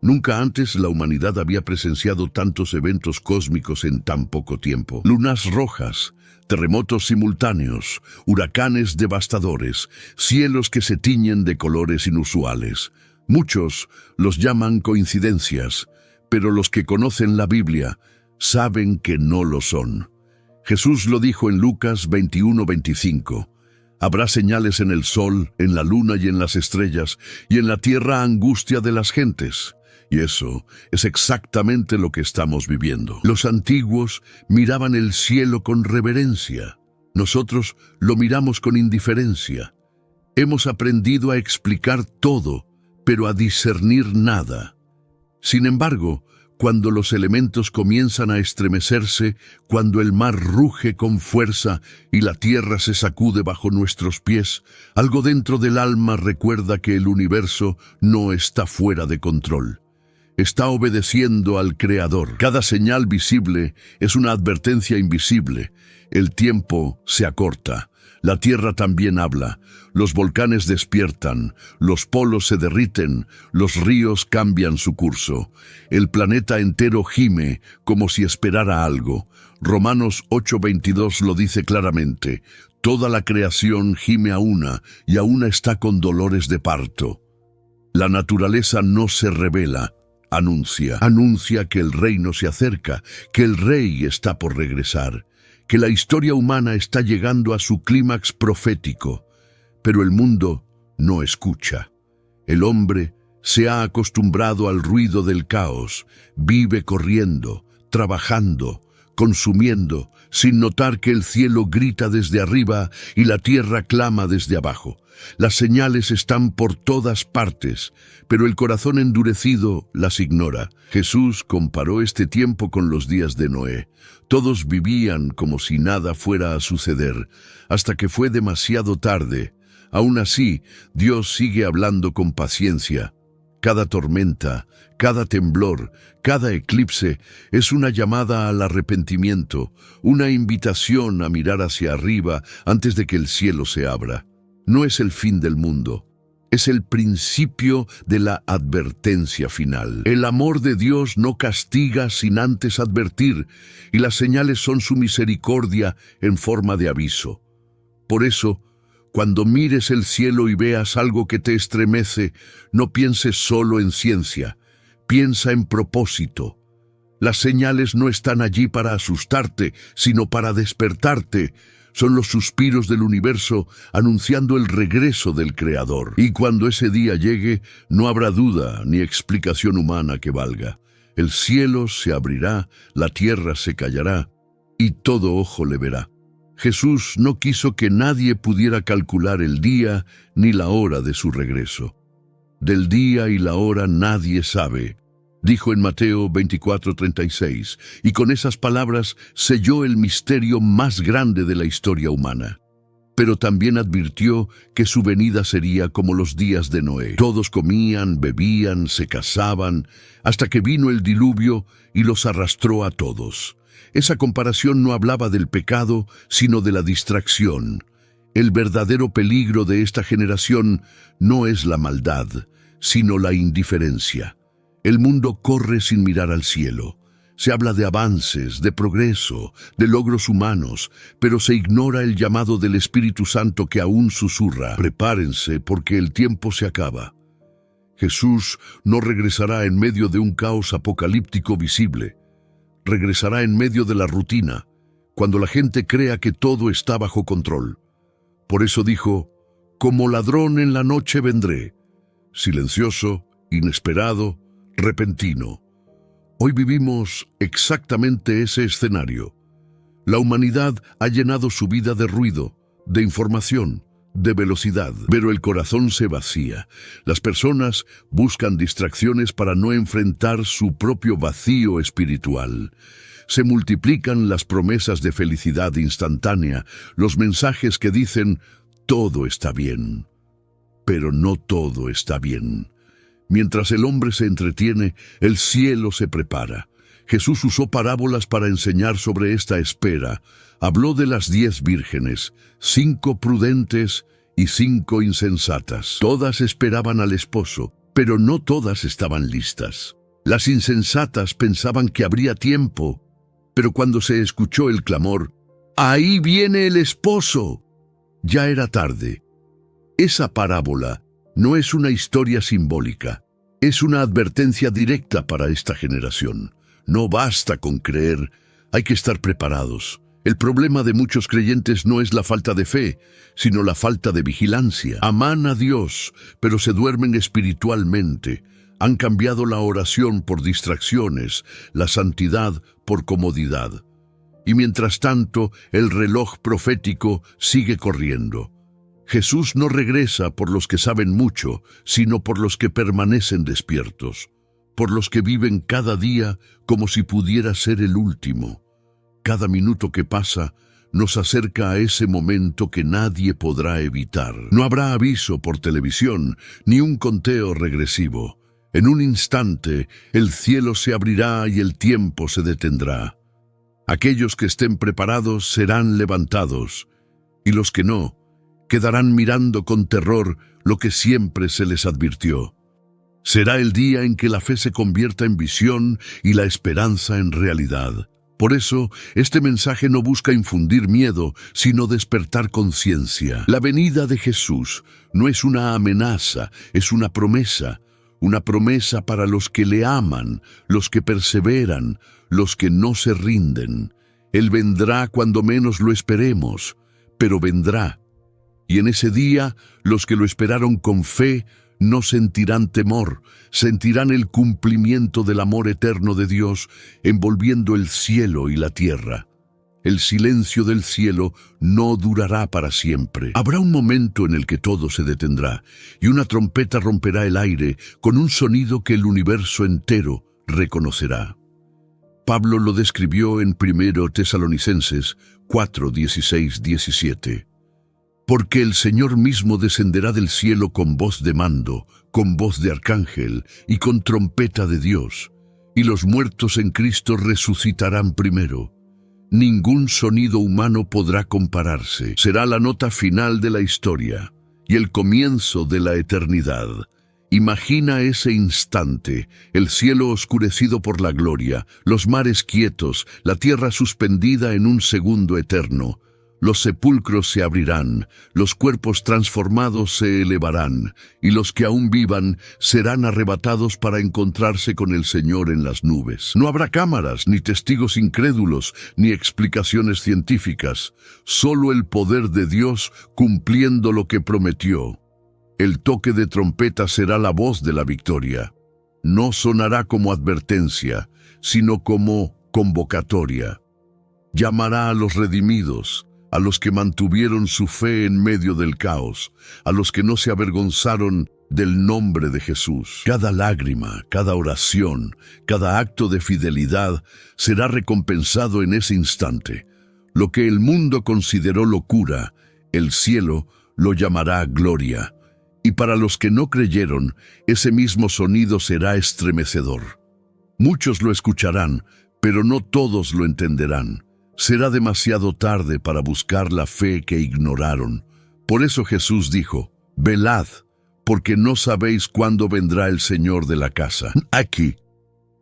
Nunca antes la humanidad había presenciado tantos eventos cósmicos en tan poco tiempo. Lunas rojas, terremotos simultáneos, huracanes devastadores, cielos que se tiñen de colores inusuales. Muchos los llaman coincidencias, pero los que conocen la Biblia saben que no lo son. Jesús lo dijo en Lucas 21:25. Habrá señales en el sol, en la luna y en las estrellas, y en la tierra angustia de las gentes. Y eso es exactamente lo que estamos viviendo. Los antiguos miraban el cielo con reverencia. Nosotros lo miramos con indiferencia. Hemos aprendido a explicar todo, pero a discernir nada. Sin embargo, cuando los elementos comienzan a estremecerse, cuando el mar ruge con fuerza y la tierra se sacude bajo nuestros pies, algo dentro del alma recuerda que el universo no está fuera de control. Está obedeciendo al Creador. Cada señal visible es una advertencia invisible. El tiempo se acorta. La tierra también habla. Los volcanes despiertan, los polos se derriten, los ríos cambian su curso. El planeta entero gime como si esperara algo. Romanos 8:22 lo dice claramente. Toda la creación gime a una y a una está con dolores de parto. La naturaleza no se revela. Anuncia que el reino se acerca, que el rey está por regresar, que la historia humana está llegando a su clímax profético. Pero el mundo no escucha. El hombre se ha acostumbrado al ruido del caos, vive corriendo, trabajando, consumiendo, sin notar que el cielo grita desde arriba y la tierra clama desde abajo. Las señales están por todas partes, pero el corazón endurecido las ignora. Jesús comparó este tiempo con los días de Noé. Todos vivían como si nada fuera a suceder, hasta que fue demasiado tarde. Aún así, Dios sigue hablando con paciencia. Cada tormenta, cada temblor, cada eclipse es una llamada al arrepentimiento, una invitación a mirar hacia arriba antes de que el cielo se abra. No es el fin del mundo, es el principio de la advertencia final. El amor de Dios no castiga sin antes advertir, y las señales son su misericordia en forma de aviso. Por eso, cuando mires el cielo y veas algo que te estremece, no pienses solo en ciencia, piensa en propósito. Las señales no están allí para asustarte, sino para despertarte. Son los suspiros del universo anunciando el regreso del Creador. Y cuando ese día llegue, no habrá duda ni explicación humana que valga. El cielo se abrirá, la tierra se callará, y todo ojo le verá. Jesús no quiso que nadie pudiera calcular el día ni la hora de su regreso. Del día y la hora nadie sabe, dijo en Mateo 24:36, y con esas palabras selló el misterio más grande de la historia humana. Pero también advirtió que su venida sería como los días de Noé. Todos comían, bebían, se casaban, hasta que vino el diluvio y los arrastró a todos. Esa comparación no hablaba del pecado, sino de la distracción. El verdadero peligro de esta generación no es la maldad, sino la indiferencia. El mundo corre sin mirar al cielo. Se habla de avances, de progreso, de logros humanos, pero se ignora el llamado del Espíritu Santo que aún susurra: prepárense porque el tiempo se acaba. Jesús no regresará en medio de un caos apocalíptico visible. Regresará en medio de la rutina, cuando la gente crea que todo está bajo control. Por eso dijo, como ladrón en la noche vendré, silencioso, inesperado, repentino. Hoy vivimos exactamente ese escenario. La humanidad ha llenado su vida de ruido, de información, de velocidad, pero el corazón se vacía. Las personas buscan distracciones para no enfrentar su propio vacío espiritual. Se multiplican las promesas de felicidad instantánea, los mensajes que dicen, todo está bien. Pero no todo está bien. Mientras el hombre se entretiene, el cielo se prepara. Jesús usó parábolas para enseñar sobre esta espera. Habló de las 10 vírgenes, 5 prudentes y 5 insensatas. Todas esperaban al esposo, pero no todas estaban listas. Las insensatas pensaban que habría tiempo, pero cuando se escuchó el clamor, ¡ahí viene el esposo!, ya era tarde. Esa parábola no es una historia simbólica, es una advertencia directa para esta generación. No basta con creer, hay que estar preparados. El problema de muchos creyentes no es la falta de fe, sino la falta de vigilancia. Aman a Dios, pero se duermen espiritualmente. Han cambiado la oración por distracciones, la santidad por comodidad. Y mientras tanto, el reloj profético sigue corriendo. Jesús no regresa por los que saben mucho, sino por los que permanecen despiertos, por los que viven cada día como si pudiera ser el último. Cada minuto que pasa nos acerca a ese momento que nadie podrá evitar. No habrá aviso por televisión, ni un conteo regresivo. En un instante, el cielo se abrirá y el tiempo se detendrá. Aquellos que estén preparados serán levantados, y los que no, quedarán mirando con terror lo que siempre se les advirtió. Será el día en que la fe se convierta en visión y la esperanza en realidad. Por eso, este mensaje no busca infundir miedo, sino despertar conciencia. La venida de Jesús no es una amenaza, es una promesa para los que le aman, los que perseveran, los que no se rinden. Él vendrá cuando menos lo esperemos, pero vendrá. Y en ese día, los que lo esperaron con fe no sentirán temor, sentirán el cumplimiento del amor eterno de Dios envolviendo el cielo y la tierra. El silencio del cielo no durará para siempre. Habrá un momento en el que todo se detendrá y una trompeta romperá el aire con un sonido que el universo entero reconocerá. Pablo lo describió en 1 Tesalonicenses 4, 16, 17. Porque el Señor mismo descenderá del cielo con voz de mando, con voz de arcángel y con trompeta de Dios, y los muertos en Cristo resucitarán primero. Ningún sonido humano podrá compararse. Será la nota final de la historia y el comienzo de la eternidad. Imagina ese instante, el cielo oscurecido por la gloria, los mares quietos, la tierra suspendida en un segundo eterno. Los sepulcros se abrirán, los cuerpos transformados se elevarán, y los que aún vivan serán arrebatados para encontrarse con el Señor en las nubes. No habrá cámaras, ni testigos incrédulos, ni explicaciones científicas, solo el poder de Dios cumpliendo lo que prometió. El toque de trompeta será la voz de la victoria. No sonará como advertencia, sino como convocatoria. Llamará a los redimidos, a los que mantuvieron su fe en medio del caos, a los que no se avergonzaron del nombre de Jesús. Cada lágrima, cada oración, cada acto de fidelidad será recompensado en ese instante. Lo que el mundo consideró locura, el cielo lo llamará gloria. Y para los que no creyeron, ese mismo sonido será estremecedor. Muchos lo escucharán, pero no todos lo entenderán. Será demasiado tarde para buscar la fe que ignoraron. Por eso Jesús dijo, velad, porque no sabéis cuándo vendrá el Señor de la casa. Aquí,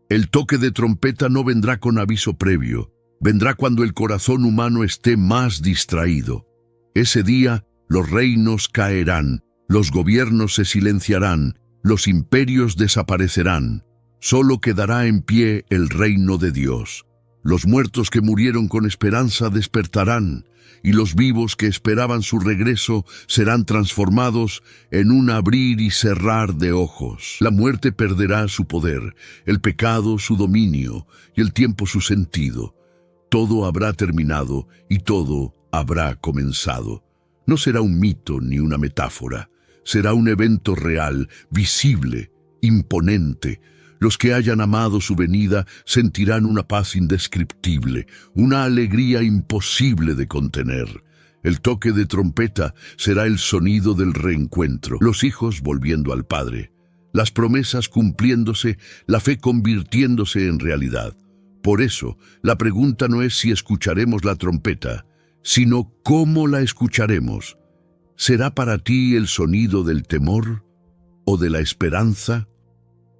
el toque de trompeta no vendrá con aviso previo, vendrá cuando el corazón humano esté más distraído. Ese día, los reinos caerán, los gobiernos se silenciarán, Los imperios desaparecerán, solo quedará en pie el reino de Dios. Los muertos que murieron con esperanza despertarán, y los vivos que esperaban su regreso serán transformados en un abrir y cerrar de ojos. La muerte perderá su poder, el pecado su dominio, y el tiempo su sentido. Todo habrá terminado y todo habrá comenzado. No será un mito ni una metáfora. Será un evento real, visible, imponente. Los que hayan amado su venida sentirán una paz indescriptible, una alegría imposible de contener. El toque de trompeta será el sonido del reencuentro, los hijos volviendo al Padre, las promesas cumpliéndose, la fe convirtiéndose en realidad. Por eso, la pregunta no es si escucharemos la trompeta, sino cómo la escucharemos. ¿Será para ti el sonido del temor o de la esperanza?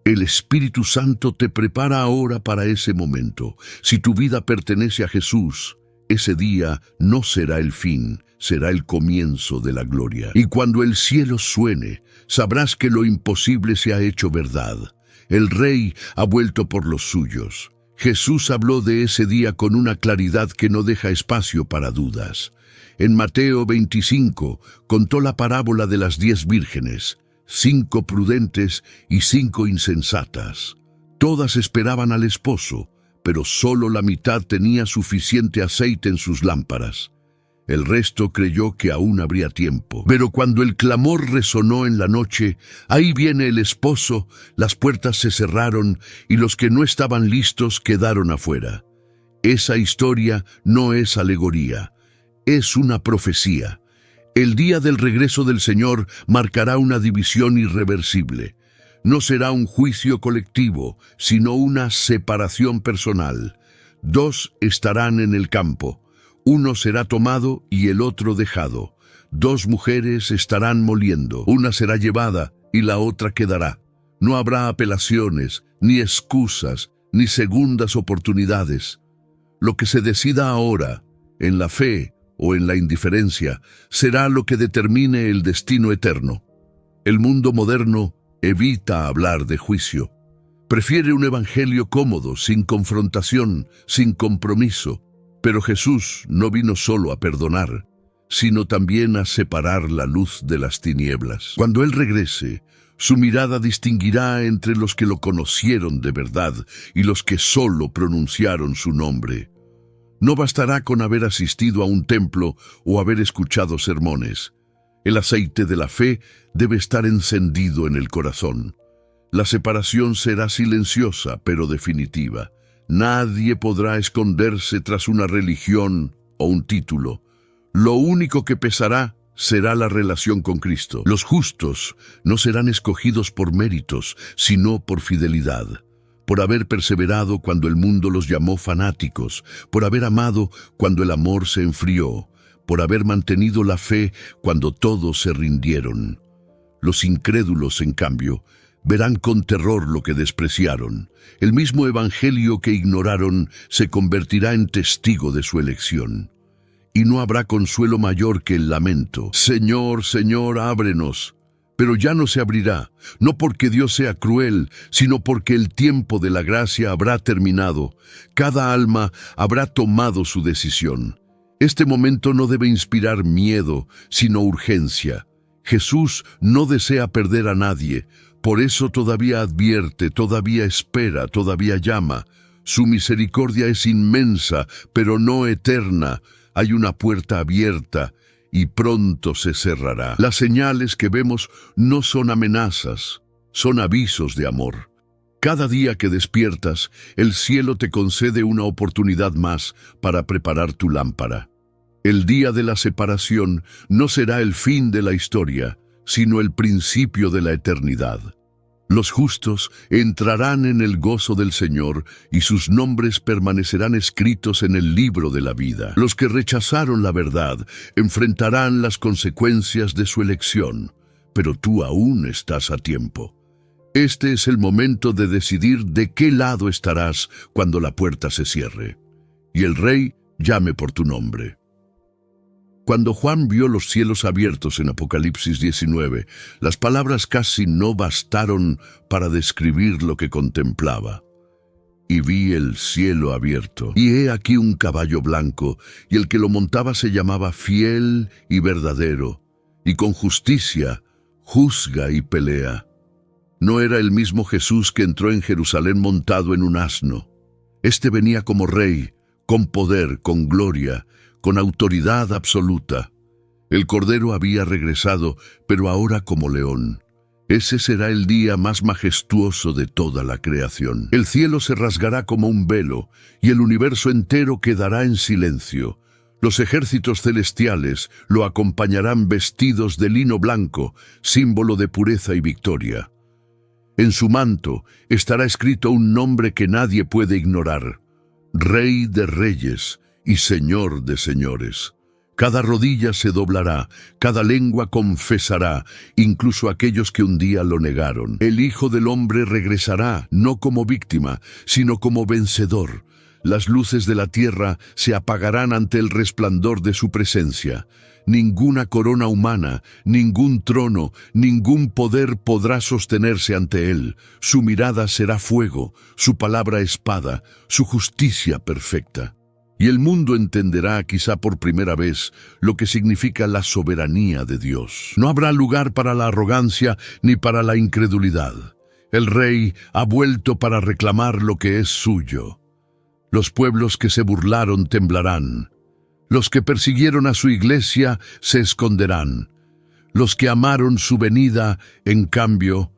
El Espíritu Santo te prepara ahora para ese momento. Si tu vida pertenece a Jesús, ese día no será el fin, será el comienzo de la gloria. Y cuando el cielo suene, sabrás que lo imposible se ha hecho verdad. El Rey ha vuelto por los suyos. Jesús habló de ese día con una claridad que no deja espacio para dudas. En Mateo 25 contó la parábola de las 10 vírgenes, 5 prudentes y 5 insensatas. Todas esperaban al esposo, pero solo la mitad tenía suficiente aceite en sus lámparas. El resto creyó que aún habría tiempo. Pero cuando el clamor resonó en la noche, ahí viene el esposo, las puertas se cerraron y los que no estaban listos quedaron afuera. Esa historia no es alegoría. Es una profecía. El día del regreso del Señor marcará una división irreversible. No será un juicio colectivo, sino una separación personal. 2 estarán en el campo. Uno será tomado y el otro dejado. 2 mujeres estarán moliendo. Una será llevada y la otra quedará. No habrá apelaciones, ni excusas, ni segundas oportunidades. Lo que se decida ahora, en la fe o en la indiferencia, será lo que determine el destino eterno. El mundo moderno evita hablar de juicio. Prefiere un evangelio cómodo, sin confrontación, sin compromiso. Pero Jesús no vino solo a perdonar, sino también a separar la luz de las tinieblas. Cuando Él regrese, su mirada distinguirá entre los que lo conocieron de verdad y los que solo pronunciaron su nombre. No bastará con haber asistido a un templo o haber escuchado sermones. El aceite de la fe debe estar encendido en el corazón. La separación será silenciosa, pero definitiva. Nadie podrá esconderse tras una religión o un título. Lo único que pesará será la relación con Cristo. Los justos no serán escogidos por méritos, sino por fidelidad. Por haber perseverado cuando el mundo los llamó fanáticos, por haber amado cuando el amor se enfrió, por haber mantenido la fe cuando todos se rindieron. Los incrédulos, en cambio, verán con terror lo que despreciaron. El mismo evangelio que ignoraron se convertirá en testigo de su elección. Y no habrá consuelo mayor que el lamento. Señor, Señor, ábrenos. Pero ya no se abrirá, no porque Dios sea cruel, sino porque el tiempo de la gracia habrá terminado. Cada alma habrá tomado su decisión. Este momento no debe inspirar miedo, sino urgencia. Jesús no desea perder a nadie, por eso todavía advierte, todavía espera, todavía llama. Su misericordia es inmensa, pero no eterna. Hay una puerta abierta y pronto se cerrará. Las señales que vemos no son amenazas, son avisos de amor. Cada día que despiertas, el cielo te concede una oportunidad más para preparar tu lámpara. El día de la separación no será el fin de la historia, sino el principio de la eternidad. Los justos entrarán en el gozo del Señor y sus nombres permanecerán escritos en el libro de la vida. Los que rechazaron la verdad enfrentarán las consecuencias de su elección, pero tú aún estás a tiempo. Este es el momento de decidir de qué lado estarás cuando la puerta se cierre y el Rey llame por tu nombre. Cuando Juan vio los cielos abiertos en Apocalipsis 19, las palabras casi no bastaron para describir lo que contemplaba. Y vi el cielo abierto, y he aquí un caballo blanco, y el que lo montaba se llamaba Fiel y Verdadero, y con justicia juzga y pelea. No era el mismo Jesús que entró en Jerusalén montado en un asno. Este venía como rey, con poder, con gloria, con autoridad absoluta. El Cordero había regresado, pero ahora como león. Ese será el día más majestuoso de toda la creación. El cielo se rasgará como un velo, y el universo entero quedará en silencio. Los ejércitos celestiales lo acompañarán vestidos de lino blanco, símbolo de pureza y victoria. En su manto estará escrito un nombre que nadie puede ignorar: Rey de Reyes y Señor de Señores. Cada rodilla se doblará, cada lengua confesará, incluso aquellos que un día lo negaron. El Hijo del Hombre regresará, no como víctima, sino como vencedor. Las luces de la tierra se apagarán ante el resplandor de su presencia. Ninguna corona humana, ningún trono, ningún poder podrá sostenerse ante él. Su mirada será fuego, su palabra espada, su justicia perfecta. Y el mundo entenderá, quizá por primera vez, lo que significa la soberanía de Dios. No habrá lugar para la arrogancia ni para la incredulidad. El Rey ha vuelto para reclamar lo que es suyo. Los pueblos que se burlaron temblarán. Los que persiguieron a su iglesia se esconderán. Los que amaron su venida, en cambio,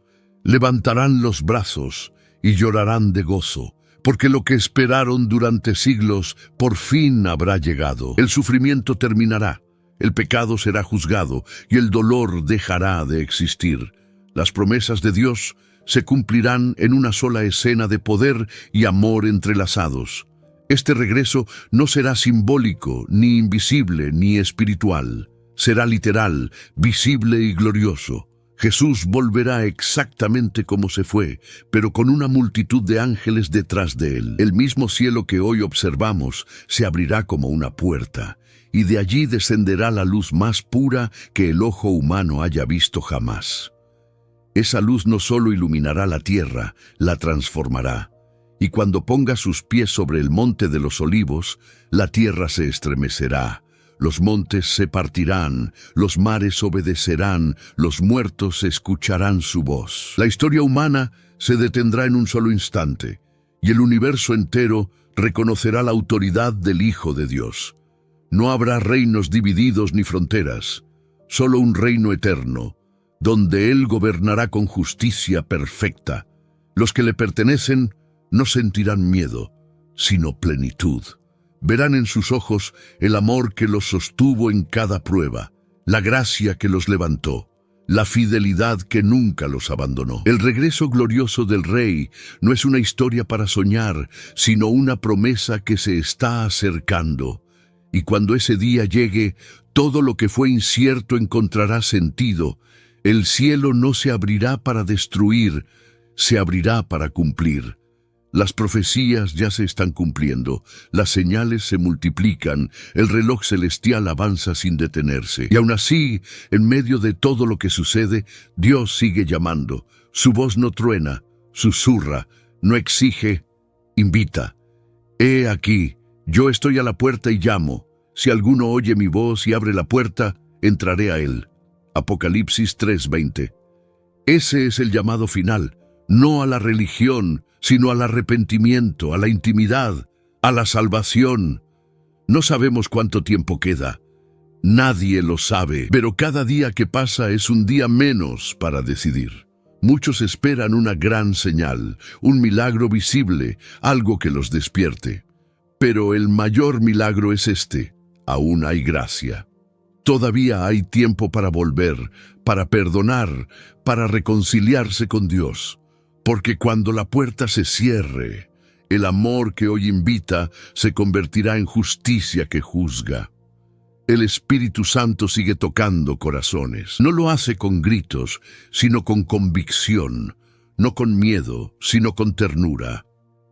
levantarán los brazos y llorarán de gozo, porque lo que esperaron durante siglos por fin habrá llegado. El sufrimiento terminará, el pecado será juzgado y el dolor dejará de existir. Las promesas de Dios se cumplirán en una sola escena de poder y amor entrelazados. Este regreso no será simbólico, ni invisible, ni espiritual. Será literal, visible y glorioso. Jesús volverá exactamente como se fue, pero con una multitud de ángeles detrás de él. El mismo cielo que hoy observamos se abrirá como una puerta, y de allí descenderá la luz más pura que el ojo humano haya visto jamás. Esa luz no solo iluminará la tierra, la transformará. Y cuando ponga sus pies sobre el monte de los olivos, la tierra se estremecerá. Los montes se partirán, los mares obedecerán, los muertos escucharán su voz. La historia humana se detendrá en un solo instante, y el universo entero reconocerá la autoridad del Hijo de Dios. No habrá reinos divididos ni fronteras, solo un reino eterno, donde Él gobernará con justicia perfecta. Los que le pertenecen no sentirán miedo, sino plenitud. Verán en sus ojos el amor que los sostuvo en cada prueba, la gracia que los levantó, la fidelidad que nunca los abandonó. El regreso glorioso del Rey no es una historia para soñar, sino una promesa que se está acercando. Y cuando ese día llegue, todo lo que fue incierto encontrará sentido. El cielo no se abrirá para destruir, se abrirá para cumplir. Las profecías ya se están cumpliendo, las señales se multiplican, el reloj celestial avanza sin detenerse. Y aún así, en medio de todo lo que sucede, Dios sigue llamando. Su voz no truena, susurra, no exige, invita. He aquí, yo estoy a la puerta y llamo. Si alguno oye mi voz y abre la puerta, entraré a él. Apocalipsis 3:20. Ese es el llamado final, no a la religión, sino al arrepentimiento, a la intimidad, a la salvación. No sabemos cuánto tiempo queda. Nadie lo sabe, pero cada día que pasa es un día menos para decidir. Muchos esperan una gran señal, un milagro visible, algo que los despierte. Pero el mayor milagro es este: aún hay gracia. Todavía hay tiempo para volver, para perdonar, para reconciliarse con Dios. Porque cuando la puerta se cierre, el amor que hoy invita se convertirá en justicia que juzga. El Espíritu Santo sigue tocando corazones. No lo hace con gritos, sino con convicción. No con miedo, sino con ternura.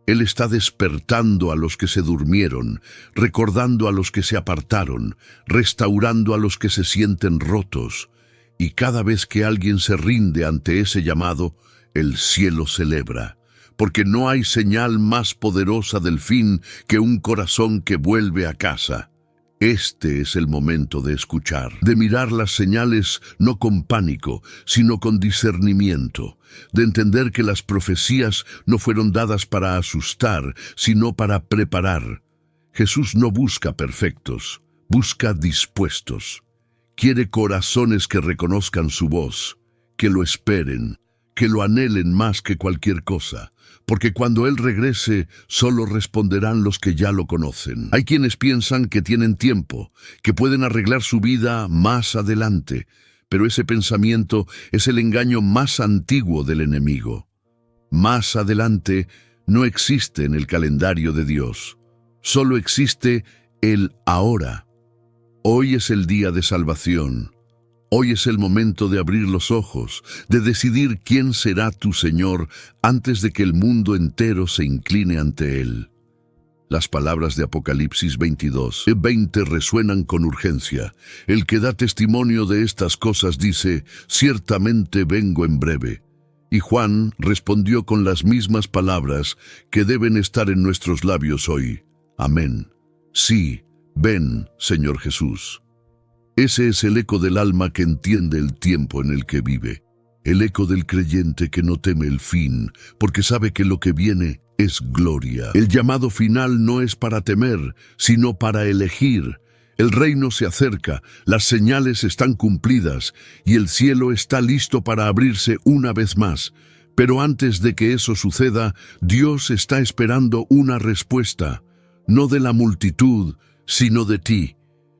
Él está despertando a los que se durmieron, recordando a los que se apartaron, restaurando a los que se sienten rotos. Y cada vez que alguien se rinde ante ese llamado, el cielo celebra. Porque no hay señal más poderosa del fin que un corazón que vuelve a casa. Este es el momento de escuchar, de mirar las señales no con pánico, sino con discernimiento, de entender que las profecías no fueron dadas para asustar, sino para preparar. Jesús no busca perfectos, busca dispuestos. Quiere corazones que reconozcan su voz, que lo esperen, que lo anhelen más que cualquier cosa, porque cuando Él regrese, solo responderán los que ya lo conocen. Hay quienes piensan que tienen tiempo, que pueden arreglar su vida más adelante, pero ese pensamiento es el engaño más antiguo del enemigo. Más adelante no existe en el calendario de Dios, solo existe el ahora. Hoy es el día de salvación. Hoy es el momento de abrir los ojos, de decidir quién será tu Señor antes de que el mundo entero se incline ante Él. Las palabras de Apocalipsis 22:20 resuenan con urgencia. El que da testimonio de estas cosas dice, ciertamente vengo en breve. Y Juan respondió con las mismas palabras que deben estar en nuestros labios hoy. Amén. Sí, ven, Señor Jesús. Ese es el eco del alma que entiende el tiempo en el que vive. El eco del creyente que no teme el fin, porque sabe que lo que viene es gloria. El llamado final no es para temer, sino para elegir. El reino se acerca, las señales están cumplidas, y el cielo está listo para abrirse una vez más. Pero antes de que eso suceda, Dios está esperando una respuesta, no de la multitud, sino de ti.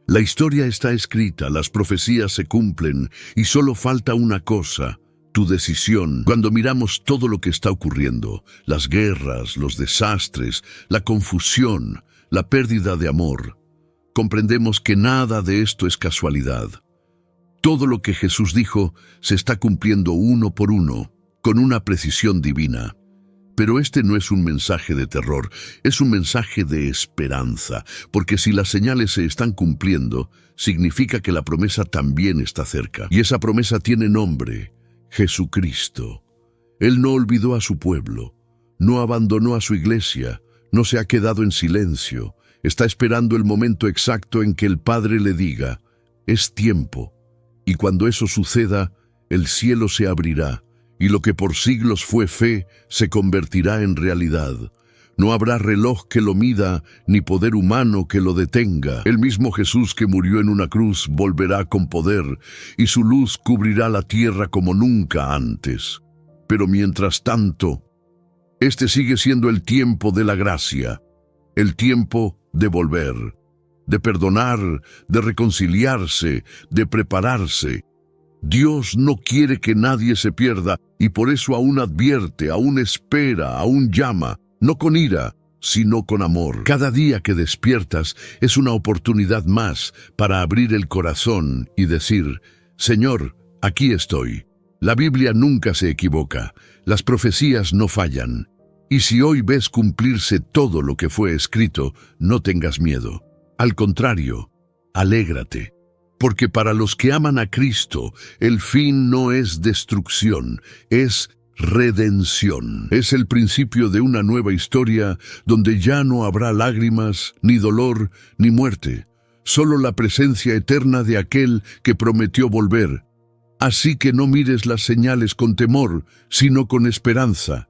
La historia está escrita, las profecías se cumplen, y solo falta una cosa, tu decisión. Cuando miramos todo lo que está ocurriendo, las guerras, los desastres, la confusión, la pérdida de amor, comprendemos que nada de esto es casualidad. Todo lo que Jesús dijo se está cumpliendo uno por uno, con una precisión divina. Pero este no es un mensaje de terror, es un mensaje de esperanza, porque si las señales se están cumpliendo, significa que la promesa también está cerca. Y esa promesa tiene nombre, Jesucristo. Él no olvidó a su pueblo, no abandonó a su iglesia, no se ha quedado en silencio, está esperando el momento exacto en que el Padre le diga, es tiempo. Y cuando eso suceda, el cielo se abrirá, y lo que por siglos fue fe se convertirá en realidad. No habrá reloj que lo mida, ni poder humano que lo detenga. El mismo Jesús que murió en una cruz volverá con poder, y su luz cubrirá la tierra como nunca antes. Pero mientras tanto, este sigue siendo el tiempo de la gracia, el tiempo de volver, de perdonar, de reconciliarse, de prepararse. Dios no quiere que nadie se pierda y por eso aún advierte, aún espera, aún llama, no con ira, sino con amor. Cada día que despiertas es una oportunidad más para abrir el corazón y decir, Señor, aquí estoy. La Biblia nunca se equivoca, las profecías no fallan. Y si hoy ves cumplirse todo lo que fue escrito, no tengas miedo. Al contrario, alégrate. Porque para los que aman a Cristo, el fin no es destrucción, es redención. Es el principio de una nueva historia donde ya no habrá lágrimas, ni dolor, ni muerte. Solo la presencia eterna de aquel que prometió volver. Así que no mires las señales con temor, sino con esperanza.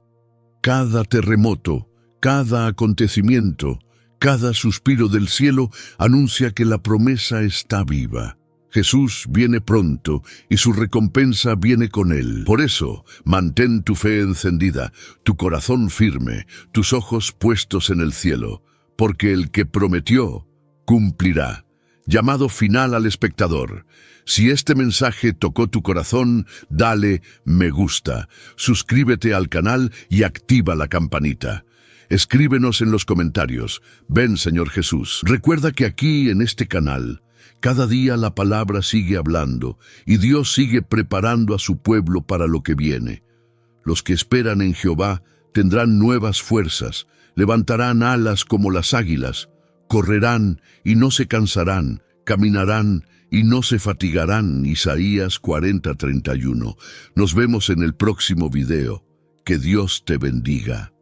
Cada terremoto, cada acontecimiento, cada suspiro del cielo anuncia que la promesa está viva. Jesús viene pronto y su recompensa viene con él. Por eso, mantén tu fe encendida, tu corazón firme, tus ojos puestos en el cielo, porque el que prometió, cumplirá. Llamado final al espectador. Si este mensaje tocó tu corazón, dale me gusta, suscríbete al canal y activa la campanita. Escríbenos en los comentarios, ven Señor Jesús. Recuerda que aquí en este canal, cada día la palabra sigue hablando y Dios sigue preparando a su pueblo para lo que viene. Los que esperan en Jehová Tendrán nuevas fuerzas, levantarán alas como las águilas, correrán y no se cansarán, caminarán y no se fatigarán. Isaías 40:31. Nos vemos en el próximo video. Que Dios te bendiga.